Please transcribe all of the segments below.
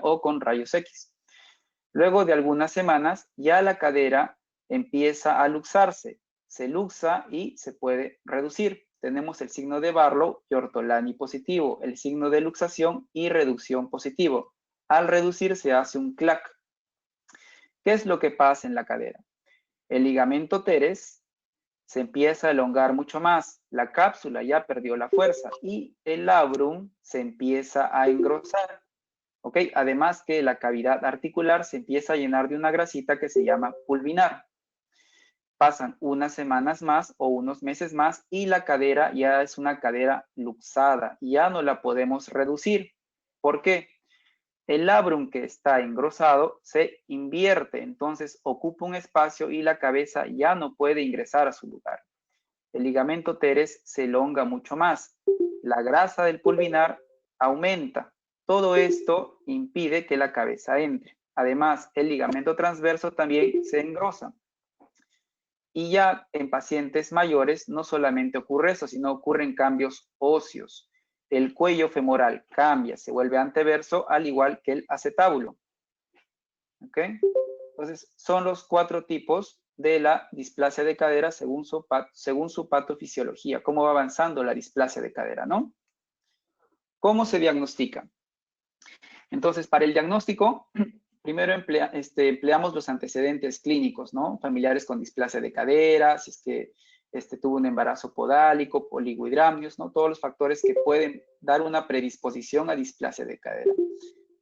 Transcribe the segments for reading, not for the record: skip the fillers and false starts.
o con rayos X. Luego de algunas semanas, ya la cadera empieza a luxarse. Se luxa y se puede reducir. Tenemos el signo de Barlow y Ortolani positivo, el signo de luxación y reducción positivo. Al reducir se hace un clac. ¿Qué es lo que pasa en la cadera? El ligamento teres se empieza a elongar mucho más. La cápsula ya perdió la fuerza y el labrum se empieza a engrosar. ¿Ok? Además que la cavidad articular se empieza a llenar de una grasita que se llama pulvinar. Pasan unas semanas más o unos meses más y la cadera ya es una cadera luxada. Ya no la podemos reducir. ¿Por qué? El labrum que está engrosado se invierte, entonces ocupa un espacio y la cabeza ya no puede ingresar a su lugar. El ligamento teres se elonga mucho más. La grasa del pulvinar aumenta. Todo esto impide que la cabeza entre. Además, el ligamento transverso también se engrosa. Y ya en pacientes mayores no solamente ocurre eso, sino ocurren cambios óseos. El cuello femoral cambia, se vuelve anteverso, al igual que el acetábulo. ¿Ok? Entonces, son los 4 tipos de la displasia de cadera según su patofisiología. Cómo va avanzando la displasia de cadera, ¿no? ¿Cómo se diagnostica? Entonces, para el diagnóstico, primero empleamos los antecedentes clínicos, ¿no? Familiares con displasia de cadera, si es que tuvo un embarazo podálico, oligohidramnios, ¿no? Todos los factores que pueden dar una predisposición a displasia de cadera.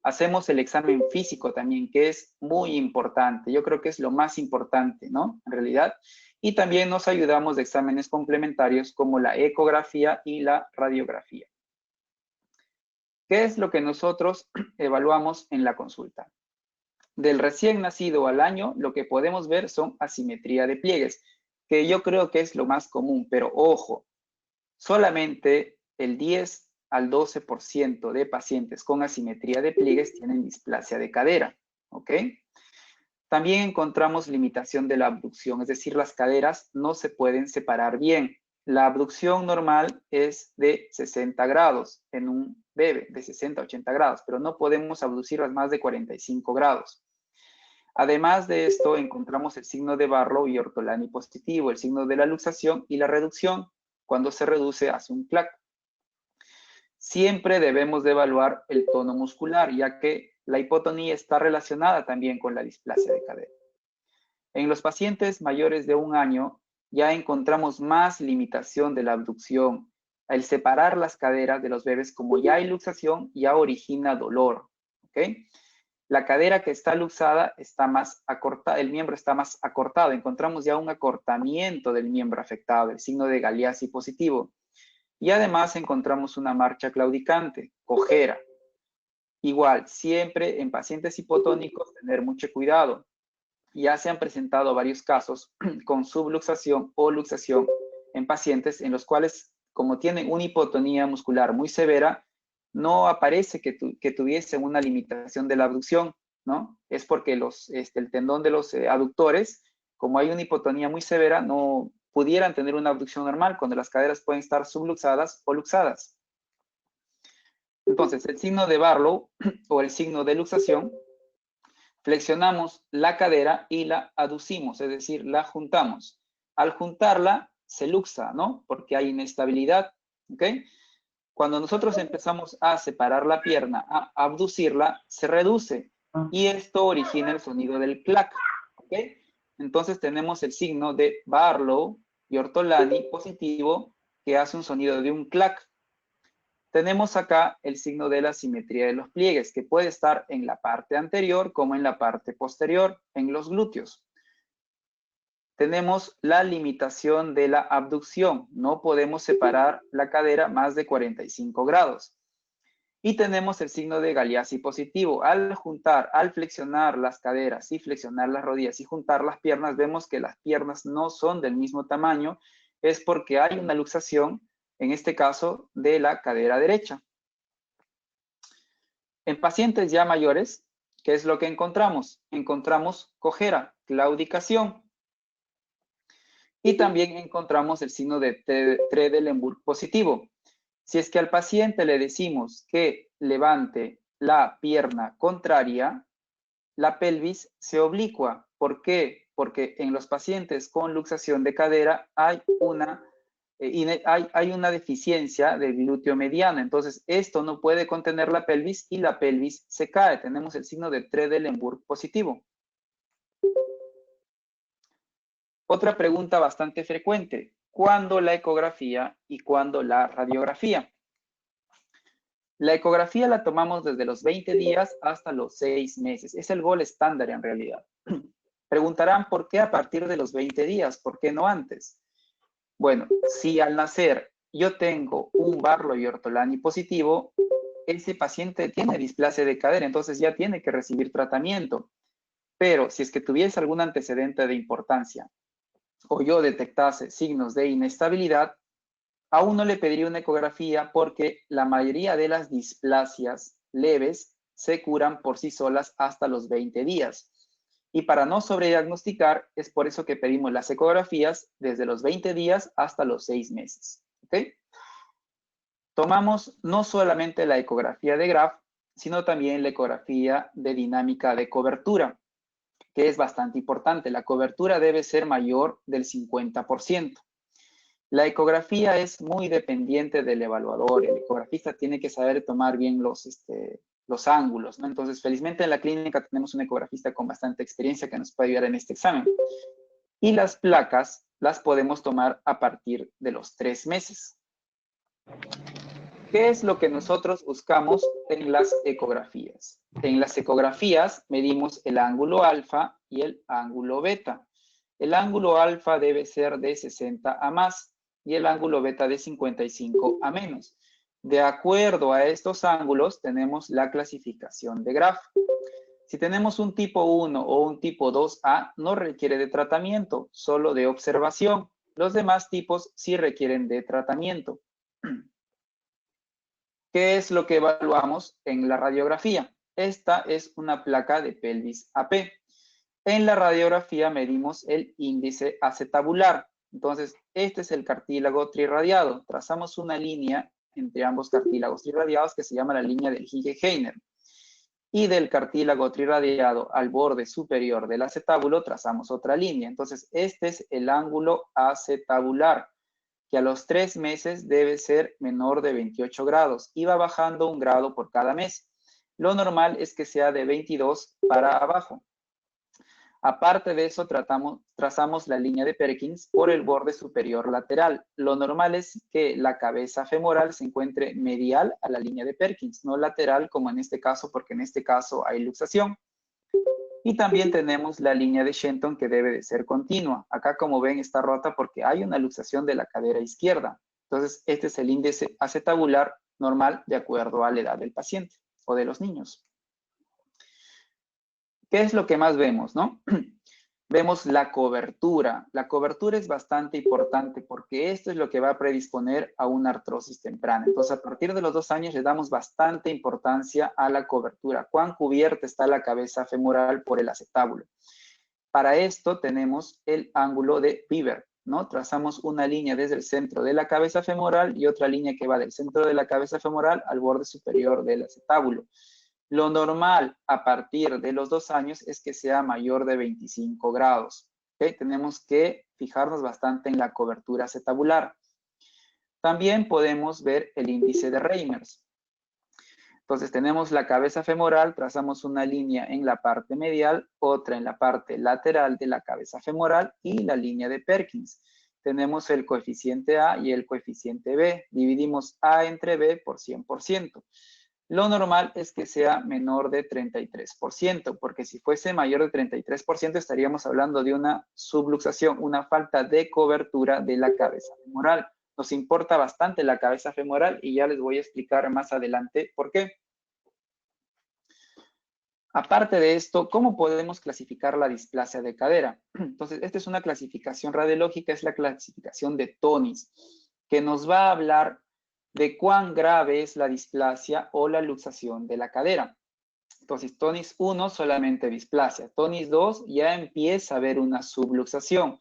Hacemos el examen físico también, que es muy importante. Yo creo que es lo más importante, ¿no? En realidad. Y también nos ayudamos de exámenes complementarios como la ecografía y la radiografía. ¿Qué es lo que nosotros evaluamos en la consulta? Del recién nacido al año, lo que podemos ver son asimetría de pliegues, que yo creo que es lo más común, pero ojo, solamente el 10 al 12% de pacientes con asimetría de pliegues tienen displasia de cadera, ¿ok? También encontramos limitación de la abducción, es decir, las caderas no se pueden separar bien. La abducción normal es de 60 grados en un bebé, de 60 a 80 grados, pero no podemos abducirlas más de 45 grados. Además de esto, encontramos el signo de Barlow y Ortolani positivo, el signo de la luxación y la reducción. Cuando se reduce, hace un clac. Siempre debemos de evaluar el tono muscular, ya que la hipotonía está relacionada también con la displasia de cadera. En los pacientes mayores de 1 año, ya encontramos más limitación de la abducción. El separar las caderas de los bebés, como ya hay luxación, ya origina dolor. ¿Ok? La cadera que está luxada está más acortada, el miembro está más acortado. Encontramos ya un acortamiento del miembro afectado, el signo de Galeazzi positivo. Y además encontramos una marcha claudicante, cojera. Igual, siempre en pacientes hipotónicos tener mucho cuidado. Ya se han presentado varios casos con subluxación o luxación en pacientes en los cuales, como tienen una hipotonía muscular muy severa, no aparece que tuviesen una limitación de la abducción, ¿no? Es porque el tendón de los aductores, como hay una hipotonía muy severa, no pudieran tener una abducción normal, cuando las caderas pueden estar subluxadas o luxadas. Entonces, el signo de Barlow o el signo de luxación, flexionamos la cadera y la aducimos, es decir, la juntamos. Al juntarla, se luxa, ¿no? Porque hay inestabilidad, ¿ok? Cuando nosotros empezamos a separar la pierna, a abducirla, se reduce. Y esto origina el sonido del clac, ¿ok? Entonces tenemos el signo de Barlow y Ortolani positivo, que hace un sonido de un clac. Tenemos acá el signo de la simetría de los pliegues, que puede estar en la parte anterior como en la parte posterior, en los glúteos. Tenemos la limitación de la abducción. No podemos separar la cadera más de 45 grados. Y tenemos el signo de Galeazzi positivo. Al flexionar las caderas y flexionar las rodillas y juntar las piernas, vemos que las piernas no son del mismo tamaño. Es porque hay una luxación, en este caso, de la cadera derecha. En pacientes ya mayores, ¿qué es lo que encontramos? Encontramos cojera, claudicación. Y también encontramos el signo de Trendelenburg positivo. Si es que al paciente le decimos que levante la pierna contraria, la pelvis se oblicua. ¿Por qué? Porque en los pacientes con luxación de cadera hay una deficiencia del glúteo mediano. Entonces, esto no puede contener la pelvis y la pelvis se cae. Tenemos el signo de Trendelenburg positivo. Otra pregunta bastante frecuente. ¿Cuándo la ecografía y cuándo la radiografía? La ecografía la tomamos desde los 20 días hasta los 6 meses. Es el gol estándar en realidad. Preguntarán, ¿por qué a partir de los 20 días? ¿Por qué no antes? Bueno, si al nacer yo tengo un Barlow y Ortolani positivo, ese paciente tiene displasia de cadera, entonces ya tiene que recibir tratamiento. Pero si es que tuviese algún antecedente de importancia o yo detectase signos de inestabilidad, aún no le pediría una ecografía porque la mayoría de las displasias leves se curan por sí solas hasta los 20 días. Y para no sobrediagnosticar, es por eso que pedimos las ecografías desde los 20 días hasta los 6 meses. ¿Okay? Tomamos no solamente la ecografía de Graf, sino también la ecografía de dinámica de cobertura, que es bastante importante. La cobertura debe ser mayor del 50%. La ecografía es muy dependiente del evaluador. El ecografista tiene que saber tomar bien los ángulos, ¿no? Entonces, felizmente en la clínica tenemos un ecografista con bastante experiencia que nos puede ayudar en este examen. Y las placas las podemos tomar a partir de los 3 meses. ¿Qué es lo que nosotros buscamos en las ecografías? En las ecografías medimos el ángulo alfa y el ángulo beta. El ángulo alfa debe ser de 60 a más y el ángulo beta de 55 a menos. De acuerdo a estos ángulos tenemos la clasificación de Graf. Si tenemos un tipo 1 o un tipo 2A, no requiere de tratamiento, solo de observación. Los demás tipos sí requieren de tratamiento. ¿Qué es lo que evaluamos en la radiografía? Esta es una placa de pelvis AP. En la radiografía medimos el índice acetabular. Entonces, este es el cartílago trirradiado. Trazamos una línea entre ambos cartílagos trirradiados que se llama la línea del Hige-Heiner. Y del cartílago trirradiado al borde superior del acetábulo trazamos otra línea. Entonces, este es el ángulo acetabular, que a los 3 meses debe ser menor de 28 grados y va bajando 1 grado por cada mes. Lo normal es que sea de 22 para abajo. Aparte de eso, trazamos la línea de Perkins por el borde superior lateral. Lo normal es que la cabeza femoral se encuentre medial a la línea de Perkins, no lateral como en este caso, porque en este caso hay luxación. Y también tenemos la línea de Shenton que debe de ser continua. Acá, como ven, está rota porque hay una luxación de la cadera izquierda. Entonces, este es el índice acetabular normal de acuerdo a la edad del paciente o de los niños. ¿Qué es lo que más vemos, no? Vemos la cobertura. La cobertura es bastante importante porque esto es lo que va a predisponer a una artrosis temprana. Entonces, a partir de los 2 años le damos bastante importancia a la cobertura. ¿Cuán cubierta está la cabeza femoral por el acetábulo? Para esto tenemos el ángulo de Beaver, ¿no? Trazamos una línea desde el centro de la cabeza femoral y otra línea que va del centro de la cabeza femoral al borde superior del acetábulo. Lo normal a partir de los 2 años es que sea mayor de 25 grados. ¿Okay? Tenemos que fijarnos bastante en la cobertura acetabular. También podemos ver el índice de Reimers. Entonces tenemos la cabeza femoral, trazamos una línea en la parte medial, otra en la parte lateral de la cabeza femoral y la línea de Perkins. Tenemos el coeficiente A y el coeficiente B. Dividimos A entre B por 100%. Lo normal es que sea menor de 33%, porque si fuese mayor de 33% estaríamos hablando de una subluxación, una falta de cobertura de la cabeza femoral. Nos importa bastante la cabeza femoral y ya les voy a explicar más adelante por qué. Aparte de esto, ¿cómo podemos clasificar la displasia de cadera? Entonces, esta es una clasificación radiológica, es la clasificación de Tonis, que nos va a hablar de cuán grave es la displasia o la luxación de la cadera. Entonces, Tonis 1 solamente displasia. Tonis 2 ya empieza a haber una subluxación.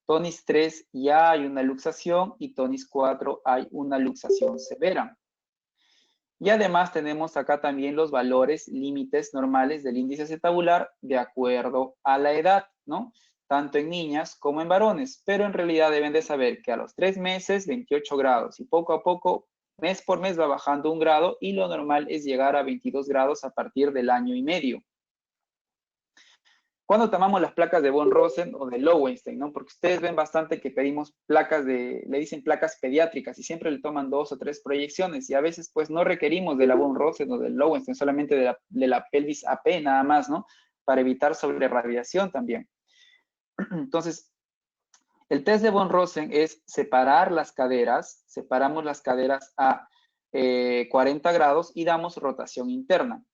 Tonis 3 ya hay una luxación y Tonis 4 hay una luxación severa. Y además tenemos acá también los valores límites normales del índice acetabular de acuerdo a la edad, ¿no? Tanto en niñas como en varones, pero en realidad deben de saber que a los 3 meses, 28 grados, y poco a poco, mes por mes va bajando 1 grado, y lo normal es llegar a 22 grados a partir del año y medio. ¿Cuándo tomamos las placas de von Rosen o de Lowenstein, no? Porque ustedes ven bastante que pedimos placas le dicen placas pediátricas, y siempre le toman 2 o 3 proyecciones, y a veces pues no requerimos de la von Rosen o del Lowenstein, solamente de la pelvis AP nada más, ¿no? Para evitar sobrerradiación también. Entonces, el test de von Rosen es separar las caderas, separamos las caderas a 40 grados y damos rotación interna.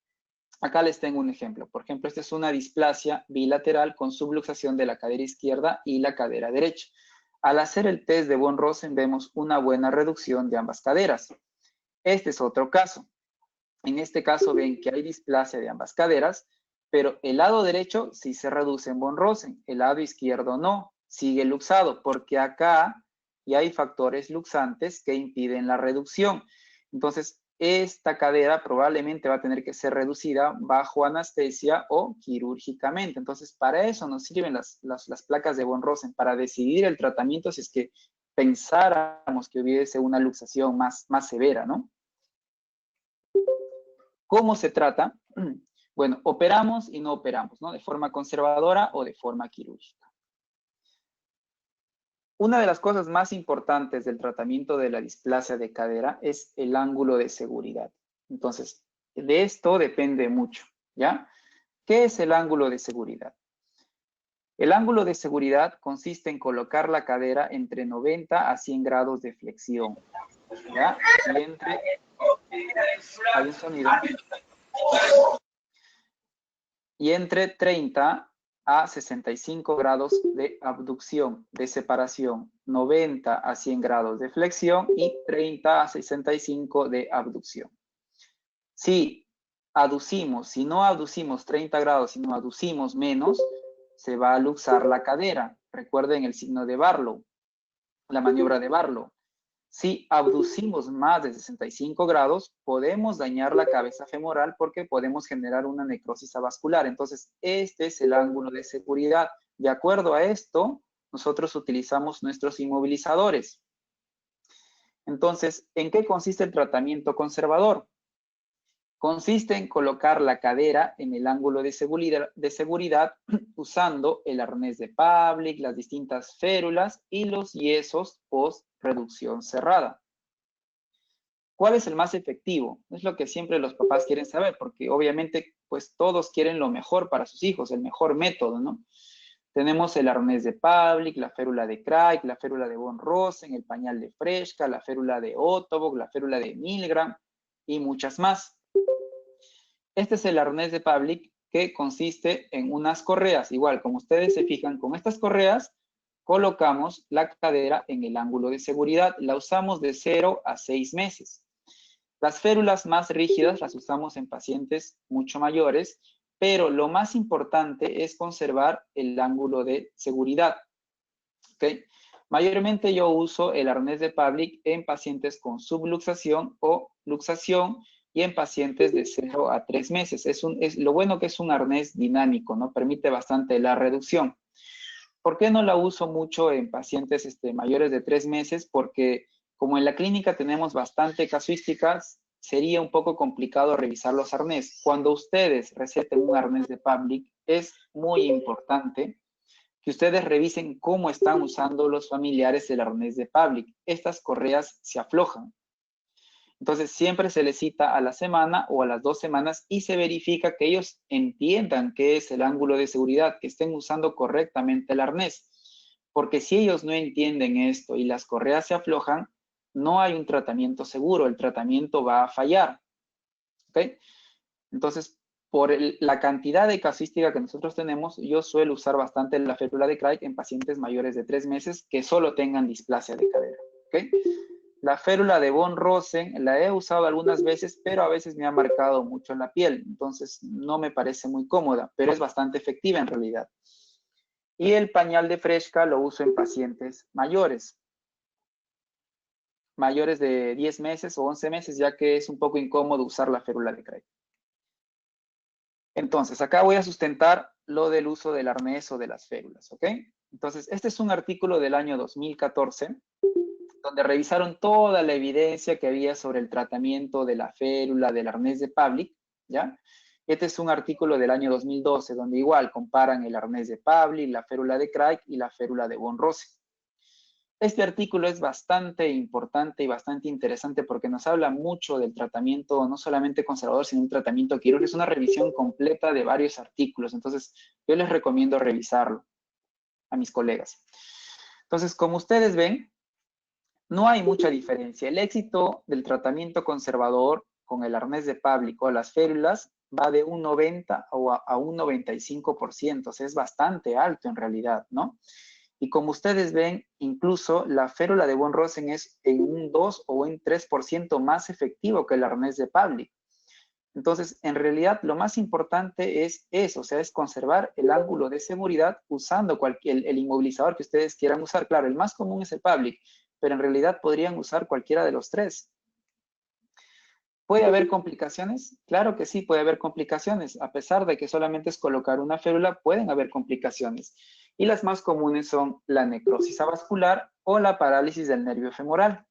Acá les tengo un ejemplo. Por ejemplo, esta es una displasia bilateral con subluxación de la cadera izquierda y la cadera derecha. Al hacer el test de von Rosen vemos una buena reducción de ambas caderas. Este es otro caso. En este caso ven que hay displasia de ambas caderas, pero el lado derecho sí se reduce en von Rosen, el lado izquierdo no, sigue luxado, porque acá ya hay factores luxantes que impiden la reducción. Entonces, esta cadera probablemente va a tener que ser reducida bajo anestesia o quirúrgicamente. Entonces, para eso nos sirven las placas de von Rosen, para decidir el tratamiento si es que pensáramos que hubiese una luxación más severa, ¿no? ¿Cómo se trata? Bueno, operamos y no operamos, ¿no? De forma conservadora o de forma quirúrgica. Una de las cosas más importantes del tratamiento de la displasia de cadera es el ángulo de seguridad. Entonces, de esto depende mucho, ¿ya? ¿Qué es el ángulo de seguridad? El ángulo de seguridad consiste en colocar la cadera entre 90 a 100 grados de flexión, ¿ya? Y entre... Hay un sonido. Y entre 30 a 65 grados de abducción, de separación, 90 a 100 grados de flexión y 30 a 65 de abducción. Si no aducimos 30 grados, sino aducimos menos, se va a luxar la cadera. Recuerden el signo de Barlow, la maniobra de Barlow. Si abducimos más de 65 grados, podemos dañar la cabeza femoral porque podemos generar una necrosis avascular. Entonces, este es el ángulo de seguridad. De acuerdo a esto, nosotros utilizamos nuestros inmovilizadores. Entonces, ¿en qué consiste el tratamiento conservador? Consiste en colocar la cadera en el ángulo de seguridad usando el arnés de Pavlik, las distintas férulas y los yesos post-reducción cerrada. ¿Cuál es el más efectivo? Es lo que siempre los papás quieren saber, porque obviamente pues todos quieren lo mejor para sus hijos, el mejor método, ¿no? Tenemos el arnés de Pavlik, la férula de Craig, la férula de von Rosen, el pañal de Fresca, la férula de Ottobog, la férula de Milgram y muchas más. Este es el arnés de Pavlik, que consiste en unas correas. Igual, como ustedes se fijan, con estas correas colocamos la cadera en el ángulo de seguridad. La usamos de 0 a 6 meses. Las férulas más rígidas las usamos en pacientes mucho mayores, pero lo más importante es conservar el ángulo de seguridad. ¿Okay? Mayormente yo uso el arnés de Pavlik en pacientes con subluxación o luxación, y en pacientes de 0 a 3 meses. Lo bueno que es un arnés dinámico, ¿no? Permite bastante la reducción. ¿Por qué no la uso mucho en pacientes mayores de 3 meses? Porque como en la clínica tenemos bastante casuísticas, sería un poco complicado revisar los arnés. Cuando ustedes receten un arnés de Pavlik, es muy importante que ustedes revisen cómo están usando los familiares el arnés de Pavlik. Estas correas se aflojan. Entonces, siempre se les cita a la semana o a las 2 semanas y se verifica que ellos entiendan qué es el ángulo de seguridad, que estén usando correctamente el arnés. Porque si ellos no entienden esto y las correas se aflojan, no hay un tratamiento seguro, el tratamiento va a fallar. ¿Ok? Entonces, por la cantidad de casuística que nosotros tenemos, yo suelo usar bastante la férula de Craig en pacientes mayores de 3 meses que solo tengan displasia de cadera. ¿Ok? La férula de von Rosen la he usado algunas veces, pero a veces me ha marcado mucho la piel, entonces no me parece muy cómoda, pero es bastante efectiva en realidad. Y el pañal de Fresca lo uso en pacientes mayores. mayores de 10 meses o 11 meses, ya que es un poco incómodo usar la férula de Craig. Entonces, acá voy a sustentar lo del uso del arnés o de las férulas, ¿ok? Entonces, este es un artículo del año 2014, donde revisaron toda la evidencia que había sobre el tratamiento de la férula, del arnés de Pavlik, ¿ya? Este es un artículo del año 2012, donde igual comparan el arnés de Pavlik, la férula de Craig y la férula de von Rose. Este artículo es bastante importante y bastante interesante porque nos habla mucho del tratamiento, no solamente conservador, sino un tratamiento quirúrgico. Es una revisión completa de varios artículos. Entonces, yo les recomiendo revisarlo a mis colegas. Entonces, como ustedes ven, no hay mucha diferencia. El éxito del tratamiento conservador con el arnés de Pavlik o las férulas va de un 90 a un 95%. O sea, es bastante alto en realidad, ¿no? Y como ustedes ven, incluso la férula de von Rosen es en un 2 o un 3% más efectivo que el arnés de Pavlik. Entonces, en realidad, lo más importante es eso, o sea, es conservar el ángulo de seguridad usando el inmovilizador que ustedes quieran usar. Claro, el más común es el Pavlik, pero en realidad podrían usar cualquiera de los tres. ¿Puede haber complicaciones? Claro que sí, puede haber complicaciones. A pesar de que solamente es colocar una férula, pueden haber complicaciones. Y las más comunes son la necrosis avascular o la parálisis del nervio femoral.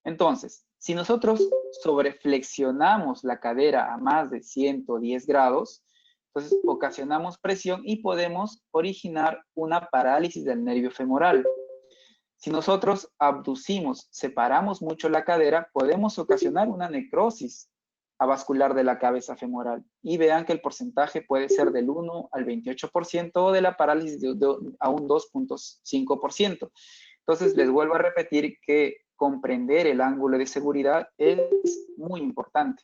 Entonces, si nosotros sobreflexionamos la cadera a más de 110 grados, entonces ocasionamos presión y podemos originar una parálisis del nervio femoral. Si nosotros abducimos, separamos mucho la cadera, podemos ocasionar una necrosis avascular de la cabeza femoral. Y vean que el porcentaje puede ser del 1 al 28% o de la parálisis a un 2.5%. Entonces, les vuelvo a repetir que comprender el ángulo de seguridad es muy importante.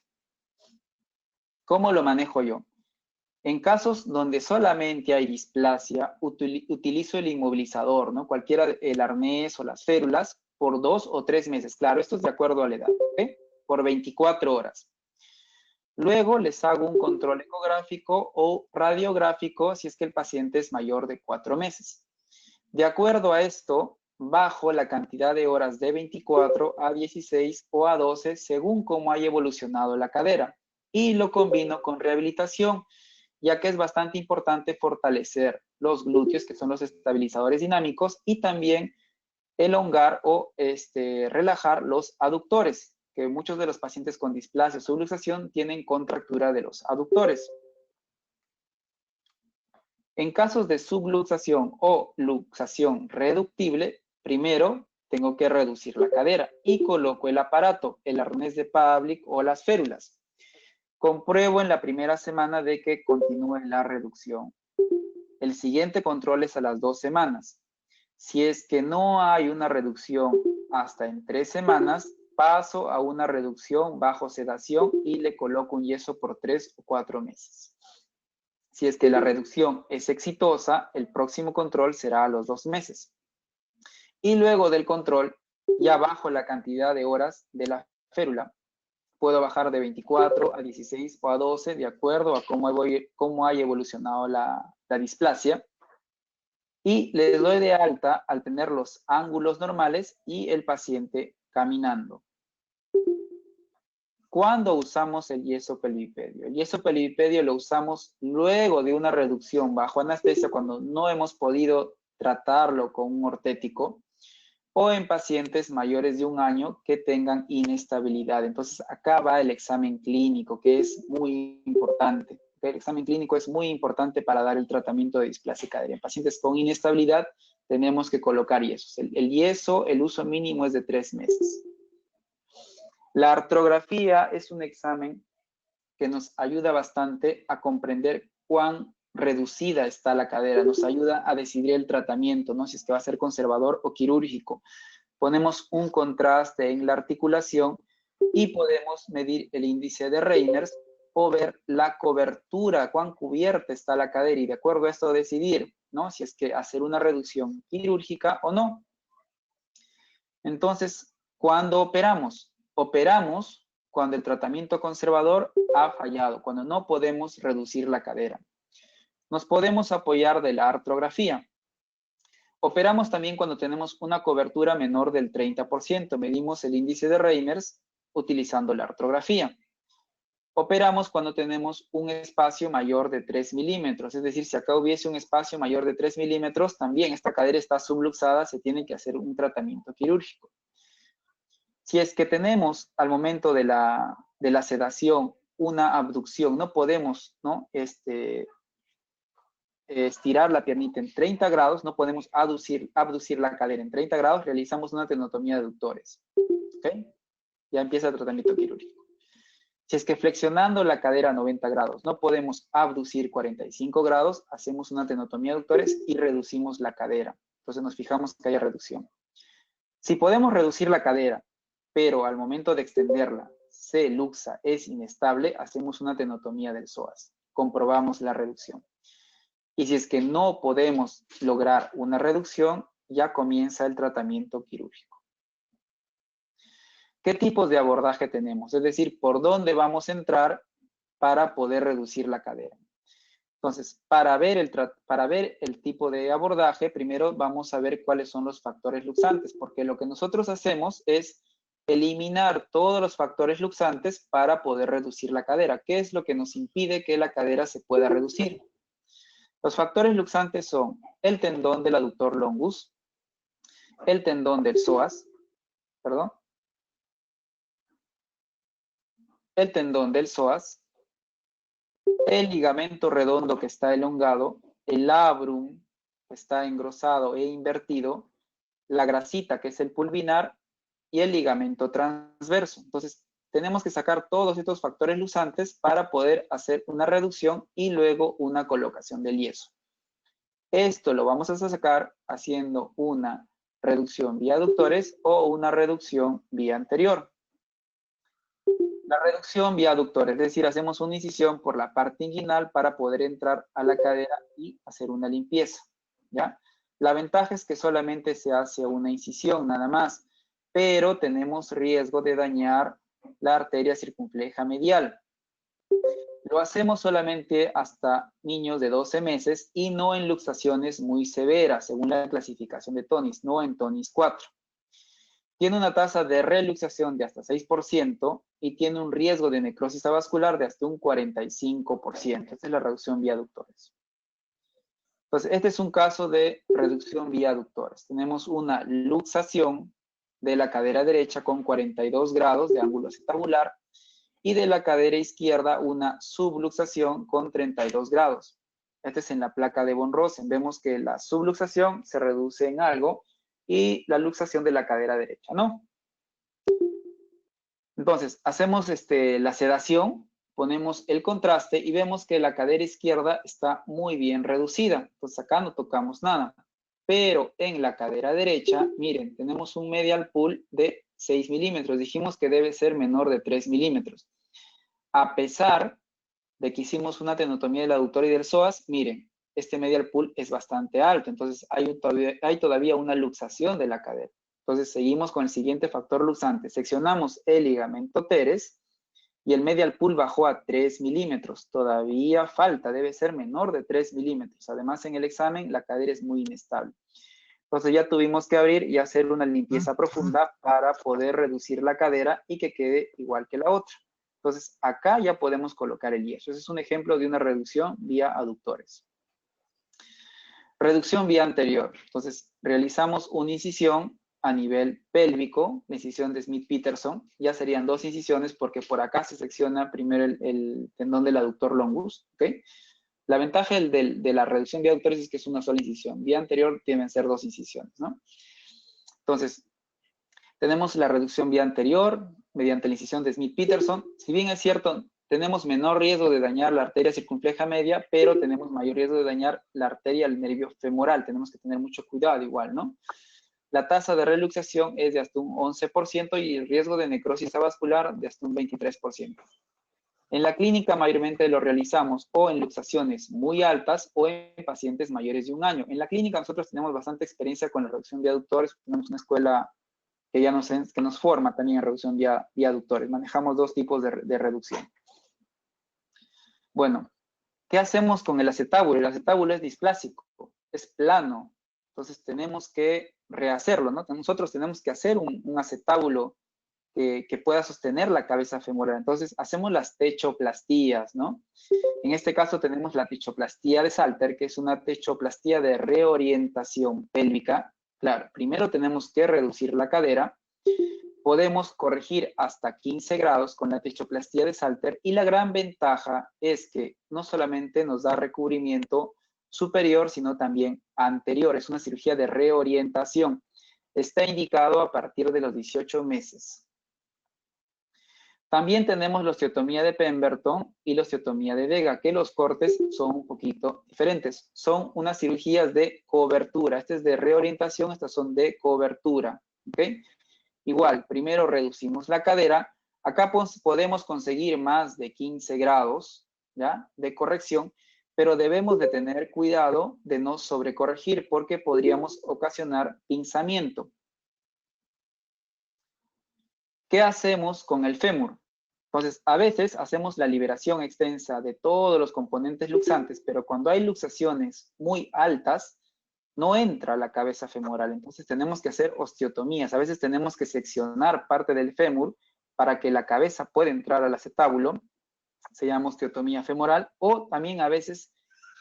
¿Cómo lo manejo yo? En casos donde solamente hay displasia, utilizo el inmovilizador, ¿no? Cualquiera, el arnés o las férulas, por 2 o 3 meses. Claro, esto es de acuerdo a la edad, ¿ok? Por 24 horas. Luego les hago un control ecográfico o radiográfico si es que el paciente es mayor de 4 meses. De acuerdo a esto, bajo la cantidad de horas de 24 a 16 o a 12 según cómo haya evolucionado la cadera. Y lo combino con rehabilitación, ya que es bastante importante fortalecer los glúteos, que son los estabilizadores dinámicos, y también elongar o relajar los aductores, que muchos de los pacientes con displasia o subluxación tienen contractura de los aductores. En casos de subluxación o luxación reductible, primero tengo que reducir la cadera y coloco el aparato, el arnés de Pavlik o las férulas. Compruebo en la primera semana de que continúe la reducción. El siguiente control es a las 2 semanas. Si es que no hay una reducción hasta en 3 semanas, paso a una reducción bajo sedación y le coloco un yeso por 3 o 4 meses. Si es que la reducción es exitosa, el próximo control será a los 2 meses. Y luego del control, ya bajo la cantidad de horas de la férula. Puedo bajar de 24 a 16 o a 12 de acuerdo a cómo haya evolucionado la displasia. Y le doy de alta al tener los ángulos normales y el paciente caminando. ¿Cuándo usamos el yeso pelvipedio? El yeso pelvipedio lo usamos luego de una reducción bajo anestesia cuando no hemos podido tratarlo con un ortético o en pacientes mayores de 1 año que tengan inestabilidad. Entonces, acá va el examen clínico, que es muy importante. El examen clínico es muy importante para dar el tratamiento de displasia cadera. En pacientes con inestabilidad tenemos que colocar yesos. El yeso, el uso mínimo es de 3 meses. La artrografía es un examen que nos ayuda bastante a comprender cuán reducida está la cadera, nos ayuda a decidir el tratamiento, ¿no? Si es que va a ser conservador o quirúrgico. Ponemos un contraste en la articulación y podemos medir el índice de Reiners o ver la cobertura, cuán cubierta está la cadera y de acuerdo a esto decidir, ¿no? Si es que hacer una reducción quirúrgica o no. Entonces, ¿cuándo operamos? Operamos cuando el tratamiento conservador ha fallado, cuando no podemos reducir la cadera. Nos podemos apoyar de la artrografía. Operamos también cuando tenemos una cobertura menor del 30%. Medimos el índice de Reimers utilizando la artrografía. Operamos cuando tenemos un espacio mayor de 3 milímetros. Es decir, si acá hubiese un espacio mayor de 3 milímetros, también esta cadera está subluxada, se tiene que hacer un tratamiento quirúrgico. Si es que tenemos al momento de la sedación una abducción, no podemos, ¿no? Estirar la piernita en 30 grados, no podemos abducir la cadera en 30 grados, realizamos una tenotomía de aductores. ¿Ok? Ya empieza el tratamiento quirúrgico. Si es que flexionando la cadera a 90 grados no podemos abducir 45 grados, hacemos una tenotomía de aductores y reducimos la cadera. Entonces nos fijamos que haya reducción. Si podemos reducir la cadera, pero al momento de extenderla se luxa, es inestable, hacemos una tenotomía del psoas. Comprobamos la reducción. Y si es que no podemos lograr una reducción, ya comienza el tratamiento quirúrgico. ¿Qué tipos de abordaje tenemos? Es decir, ¿por dónde vamos a entrar para poder reducir la cadera? Entonces, para ver el tipo de abordaje, primero vamos a ver cuáles son los factores luxantes, porque lo que nosotros hacemos es eliminar todos los factores luxantes para poder reducir la cadera. ¿Qué es lo que nos impide que la cadera se pueda reducir? Los factores luxantes son el tendón del aductor longus, el tendón del psoas, perdón, el tendón del psoas, el ligamento redondo que está elongado, el labrum que está engrosado e invertido, la grasita que es el pulvinar y el ligamento transverso. Entonces, tenemos que sacar todos estos factores luxantes para poder hacer una reducción y luego una colocación del yeso. Esto lo vamos a sacar haciendo una reducción vía aductores o una reducción vía anterior. La reducción vía aductores, es decir, hacemos una incisión por la parte inguinal para poder entrar a la cadera y hacer una limpieza, ¿ya? La ventaja es que solamente se hace una incisión nada más, pero tenemos riesgo de dañar la arteria circunfleja medial. Lo hacemos solamente hasta niños de 12 meses y no en luxaciones muy severas, según la clasificación de TONIS, no en TONIS 4. Tiene una tasa de reluxación de hasta 6% y tiene un riesgo de necrosis avascular de hasta un 45%. Esta es la reducción vía aductores. Entonces, este es un caso de reducción vía aductores. Tenemos una luxación de la cadera derecha con 42 grados de ángulo acetabular y de la cadera izquierda una subluxación con 32 grados. Este es en la placa de von Rosen. Vemos que la subluxación se reduce en algo y la luxación de la cadera derecha, ¿no? Entonces, hacemos la sedación, ponemos el contraste y vemos que la cadera izquierda está muy bien reducida. Entonces, acá no tocamos nada. Pero en la cadera derecha, miren, tenemos un medial pull de 6 milímetros. Dijimos que debe ser menor de 3 milímetros. A pesar de que hicimos una tenotomía del aductor y del psoas, miren, este medial pull es bastante alto, entonces hay todavía una luxación de la cadera. Entonces seguimos con el siguiente factor luxante. Seccionamos el ligamento teres y el medial pull bajó a 3 milímetros. Todavía falta, debe ser menor de 3 milímetros. Además, en el examen la cadera es muy inestable. Entonces ya tuvimos que abrir y hacer una limpieza profunda para poder reducir la cadera y que quede igual que la otra. Entonces acá ya podemos colocar el yeso. Ese es un ejemplo de una reducción vía aductores. Reducción vía anterior. Entonces realizamos una incisión a nivel pélvico, la incisión de Smith-Peterson. Ya serían 2 incisiones porque por acá se secciona primero el tendón del aductor longus, ¿ok? La ventaja de la reducción vía aductores es que es una sola incisión. Vía anterior deben ser 2 incisiones, ¿no? Entonces, tenemos la reducción vía anterior mediante la incisión de Smith-Peterson. Si bien es cierto, tenemos menor riesgo de dañar la arteria circunfleja media, pero tenemos mayor riesgo de dañar la arteria del nervio femoral. Tenemos que tener mucho cuidado igual, ¿no? La tasa de reluxación es de hasta un 11% y el riesgo de necrosis avascular de hasta un 23%. En la clínica mayormente lo realizamos o en luxaciones muy altas o en pacientes mayores de 1 año. En la clínica nosotros tenemos bastante experiencia con la reducción de aductores. Tenemos una escuela que nos forma también en reducción vía aductores. Manejamos 2 tipos de reducción. Bueno, ¿qué hacemos con el acetábulo? El acetábulo es displásico, es plano. Entonces tenemos que rehacerlo, ¿no? Nosotros tenemos que hacer un acetábulo que pueda sostener la cabeza femoral. Entonces hacemos las techoplastías, ¿no? En este caso tenemos la techoplastía de Salter, que es una techoplastía de reorientación pélvica. Claro, primero tenemos que reducir la cadera. Podemos corregir hasta 15 grados con la techoplastía de Salter y la gran ventaja es que no solamente nos da recubrimiento superior, sino también anterior. Es una cirugía de reorientación. Está indicado a partir de los 18 meses. También tenemos la osteotomía de Pemberton y la osteotomía de Vega, que los cortes son un poquito diferentes. Son unas cirugías de cobertura. Esta es de reorientación, estas son de cobertura. ¿Ok? Igual, primero reducimos la cadera. Acá podemos conseguir más de 15 grados, ¿ya?, de corrección, pero debemos de tener cuidado de no sobrecorregir porque podríamos ocasionar pinzamiento. ¿Qué hacemos con el fémur? Entonces, a veces hacemos la liberación extensa de todos los componentes luxantes, pero cuando hay luxaciones muy altas, no entra la cabeza femoral. Entonces tenemos que hacer osteotomías. A veces tenemos que seccionar parte del fémur para que la cabeza pueda entrar al acetábulo. Se llama osteotomía femoral. O también a veces,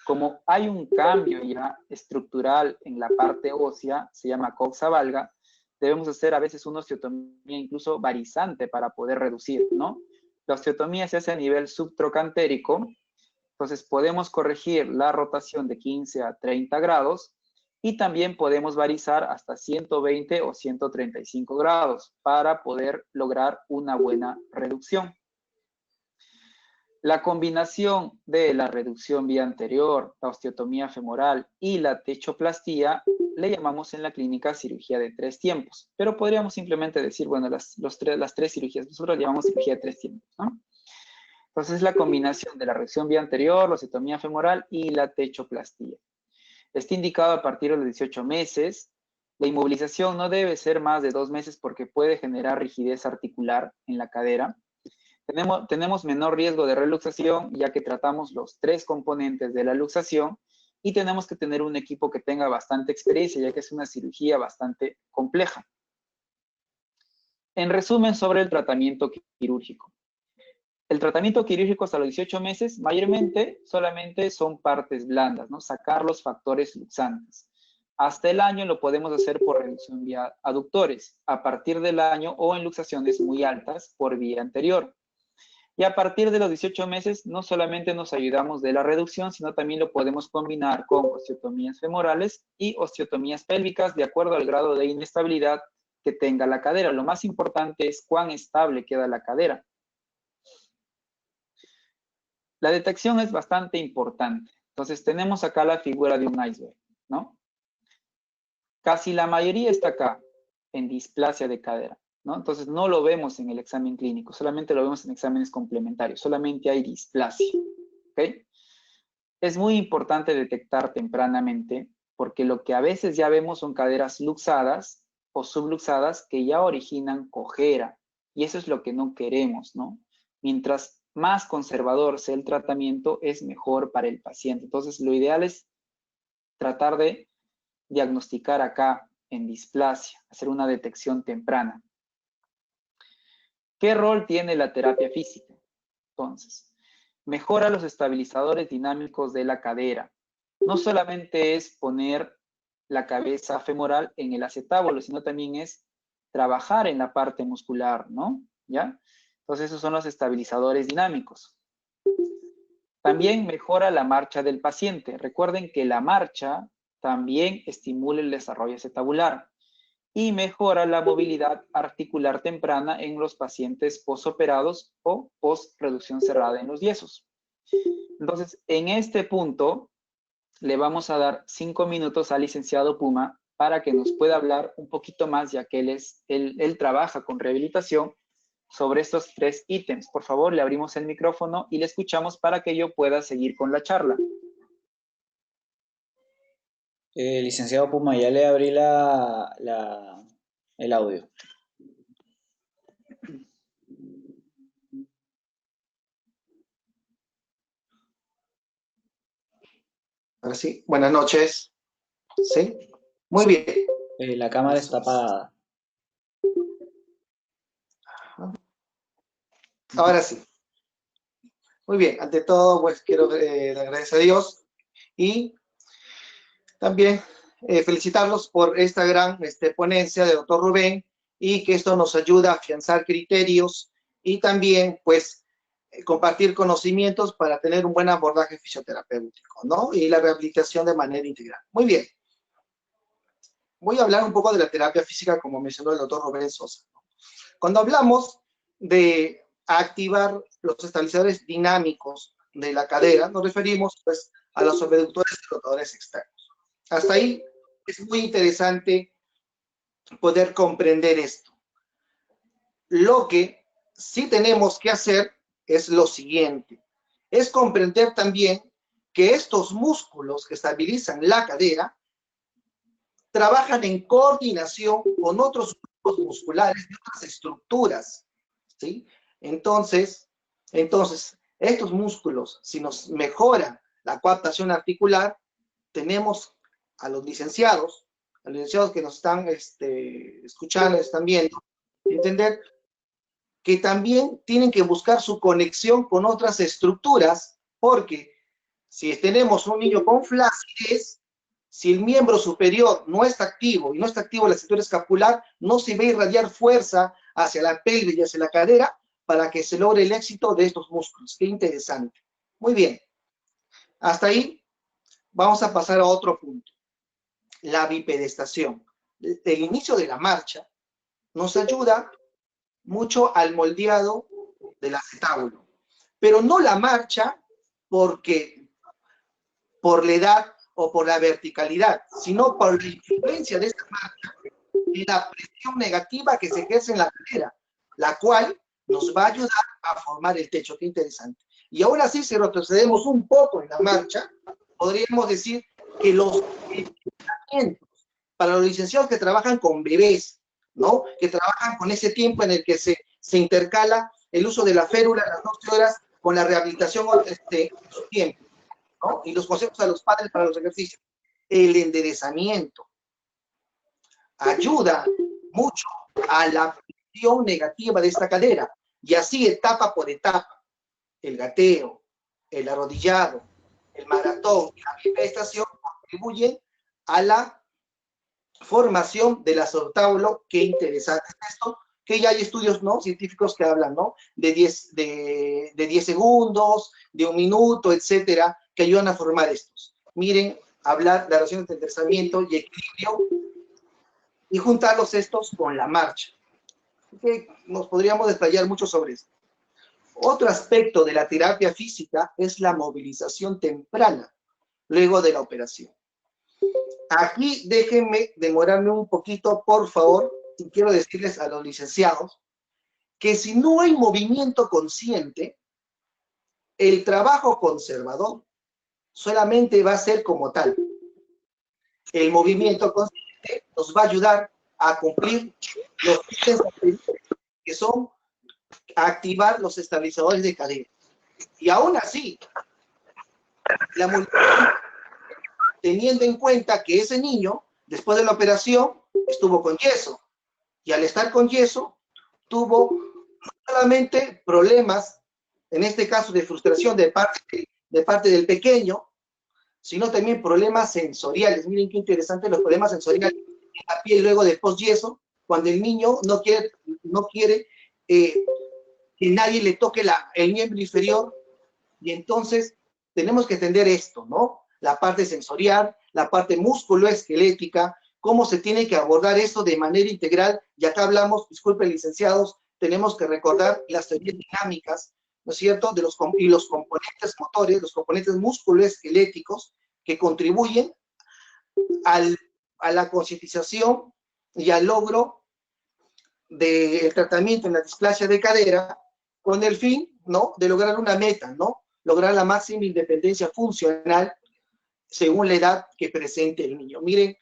como hay un cambio ya estructural en la parte ósea, se llama coxa valga, debemos hacer a veces una osteotomía incluso varizante para poder reducir, ¿no? La osteotomía se hace a nivel subtrocantérico. Entonces podemos corregir la rotación de 15 a 30 grados y también podemos varizar hasta 120 o 135 grados para poder lograr una buena reducción. La combinación de la reducción vía anterior, la osteotomía femoral y la techoplastía le llamamos en la clínica cirugía de 3 tiempos, pero podríamos simplemente decir, bueno, las tres cirugías, nosotros le llamamos cirugía de 3 tiempos, ¿no? Entonces, la combinación de la reducción vía anterior, la osteotomía femoral y la techoplastía. Está indicado a partir de los 18 meses. La inmovilización no debe ser más de 2 meses porque puede generar rigidez articular en la cadera. Tenemos menor riesgo de reluxación ya que tratamos los 3 componentes de la luxación y tenemos que tener un equipo que tenga bastante experiencia ya que es una cirugía bastante compleja. En resumen, sobre el tratamiento quirúrgico. El tratamiento quirúrgico hasta los 18 meses, mayormente solamente son partes blandas, ¿no? Sacar los factores luxantes. Hasta el año lo podemos hacer por reducción vía aductores, a partir del año o en luxaciones muy altas por vía anterior. Y a partir de los 18 meses no solamente nos ayudamos de la reducción, sino también lo podemos combinar con osteotomías femorales y osteotomías pélvicas de acuerdo al grado de inestabilidad que tenga la cadera. Lo más importante es cuán estable queda la cadera. La detección es bastante importante. Entonces tenemos acá la figura de un iceberg, ¿no? Casi la mayoría está acá, en displasia de cadera, ¿no? Entonces no lo vemos en el examen clínico, solamente lo vemos en exámenes complementarios, solamente hay displasia, ¿ok? Es muy importante detectar tempranamente porque lo que a veces ya vemos son caderas luxadas o subluxadas que ya originan cojera y eso es lo que no queremos, ¿no? Mientras más conservador sea el tratamiento, es mejor para el paciente. Entonces, lo ideal es tratar de diagnosticar acá en displasia, hacer una detección temprana. ¿Qué rol tiene la terapia física? Entonces, mejora los estabilizadores dinámicos de la cadera. No solamente es poner la cabeza femoral en el acetábulo, sino también es trabajar en la parte muscular, ¿no? ¿Ya? Entonces, esos son los estabilizadores dinámicos. También mejora la marcha del paciente. Recuerden que la marcha también estimula el desarrollo acetabular y mejora la movilidad articular temprana en los pacientes posoperados o post-reducción cerrada en los yesos. Entonces, en este punto, le vamos a dar 5 minutos al licenciado Puma para que nos pueda hablar un poquito más, ya que él trabaja con rehabilitación sobre estos 3 ítems. Por favor, le abrimos el micrófono y le escuchamos para que yo pueda seguir con la charla. Licenciado Puma, ya le abrí el audio. Ahora sí, buenas noches. ¿Sí? Muy bien. La cámara está apagada. Ahora sí. Muy bien. Ante todo, pues quiero agradecer a Dios y también felicitarlos por esta gran ponencia del doctor Rubén y que esto nos ayuda a afianzar criterios y también, pues, compartir conocimientos para tener un buen abordaje fisioterapéutico, ¿no? Y la rehabilitación de manera integral. Muy bien. Voy a hablar un poco de la terapia física, como mencionó el doctor Rubén Sosa. Cuando hablamos de activar los estabilizadores dinámicos de la cadera, nos referimos, pues, a los abductores y rotadores externos. Hasta ahí es muy interesante poder comprender esto. Lo que sí tenemos que hacer es lo siguiente, es comprender también que estos músculos que estabilizan la cadera trabajan en coordinación con otros grupos musculares y otras estructuras, ¿sí? Entonces, estos músculos, si nos mejora la coaptación articular, tenemos a los licenciados que nos están escuchando, están viendo, entender que también tienen que buscar su conexión con otras estructuras, porque si tenemos un niño con flacidez, si el miembro superior no está activo y no está activo la cintura escapular, no se va a irradiar fuerza hacia la pelvis y hacia la cadera para que se logre el éxito de estos músculos. Qué interesante. Muy bien. Hasta ahí vamos a pasar a otro punto. La bipedestación. El inicio de la marcha nos ayuda mucho al moldeado del acetábulo, pero no la marcha porque por la edad o por la verticalidad, sino por la influencia de esta marcha y la presión negativa que se ejerce en la cadera, la cual nos va a ayudar a formar el techo. Qué interesante. Y ahora sí, si retrocedemos un poco en la marcha, podríamos decir que los entrenamientos para los licenciados que trabajan con bebés, ¿no? Que trabajan con ese tiempo en el que se intercala el uso de la férula, las 12 horas, con la rehabilitación en su tiempo, ¿no? Y los consejos a los padres para los ejercicios. El enderezamiento ayuda mucho a la presión negativa de esta cadera, y así etapa por etapa, el gateo, el arrodillado, el maratón y la bipedestación contribuyen a la formación del acetábulo. Qué interesante es esto, que ya hay estudios, ¿no?, científicos que hablan, ¿no?, de 10 segundos, de 1 minuto, etcétera, que ayudan a formar estos. Miren, hablar de relación entre enderezamiento y equilibrio y juntarlos estos con la marcha. Que nos podríamos detallar mucho sobre esto. Otro aspecto de la terapia física es la movilización temprana luego de la operación. Aquí déjenme demorarme un poquito, por favor, y quiero decirles a los licenciados que si no hay movimiento consciente, el trabajo conservador solamente va a ser como tal. El movimiento consciente nos va a ayudar a cumplir los fines que son activar los estabilizadores de cadera. Y aún así, la multitud, teniendo en cuenta que ese niño, después de la operación, estuvo con yeso, y al estar con yeso, tuvo no solamente problemas, en este caso de frustración de parte del pequeño, sino también problemas sensoriales. Miren qué interesante los problemas sensoriales en la piel luego del post-yeso, cuando el niño no quiere que nadie le toque el miembro inferior, y entonces tenemos que entender esto, ¿no? La parte sensorial, la parte musculoesquelética, cómo se tiene que abordar esto de manera integral. Y acá hablamos, disculpen licenciados, tenemos que recordar las teorías dinámicas, ¿no es cierto?, y los componentes motores, los componentes musculoesqueléticos que contribuyen a la concientización y al logro del tratamiento en la displasia de cadera, con el fin, ¿no?, de lograr una meta, ¿no?, lograr la máxima independencia funcional según la edad que presente el niño. Miren,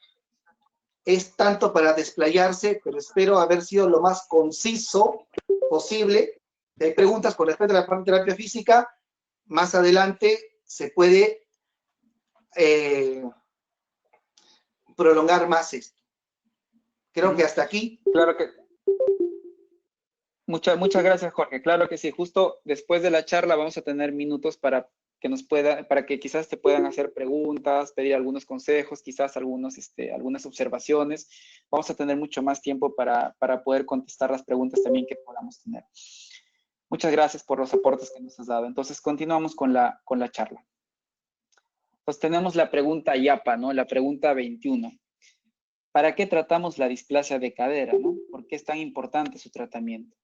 es tanto para desplayarse, pero espero haber sido lo más conciso posible. Si hay preguntas con respecto a la parte de terapia física, más adelante se puede prolongar más esto. Creo que hasta aquí. Claro que... Muchas gracias, Jorge. Claro que sí. Justo después de la charla vamos a tener minutos para que quizás te puedan hacer preguntas, pedir algunos consejos, quizás algunas observaciones. Vamos a tener mucho más tiempo para poder contestar las preguntas también que podamos tener. Muchas gracias por los aportes que nos has dado. Entonces, continuamos con la charla. Pues tenemos la pregunta YAPA, ¿no? La pregunta 21. ¿Para qué tratamos la displasia de cadera, no? ¿Por qué es tan importante su tratamiento?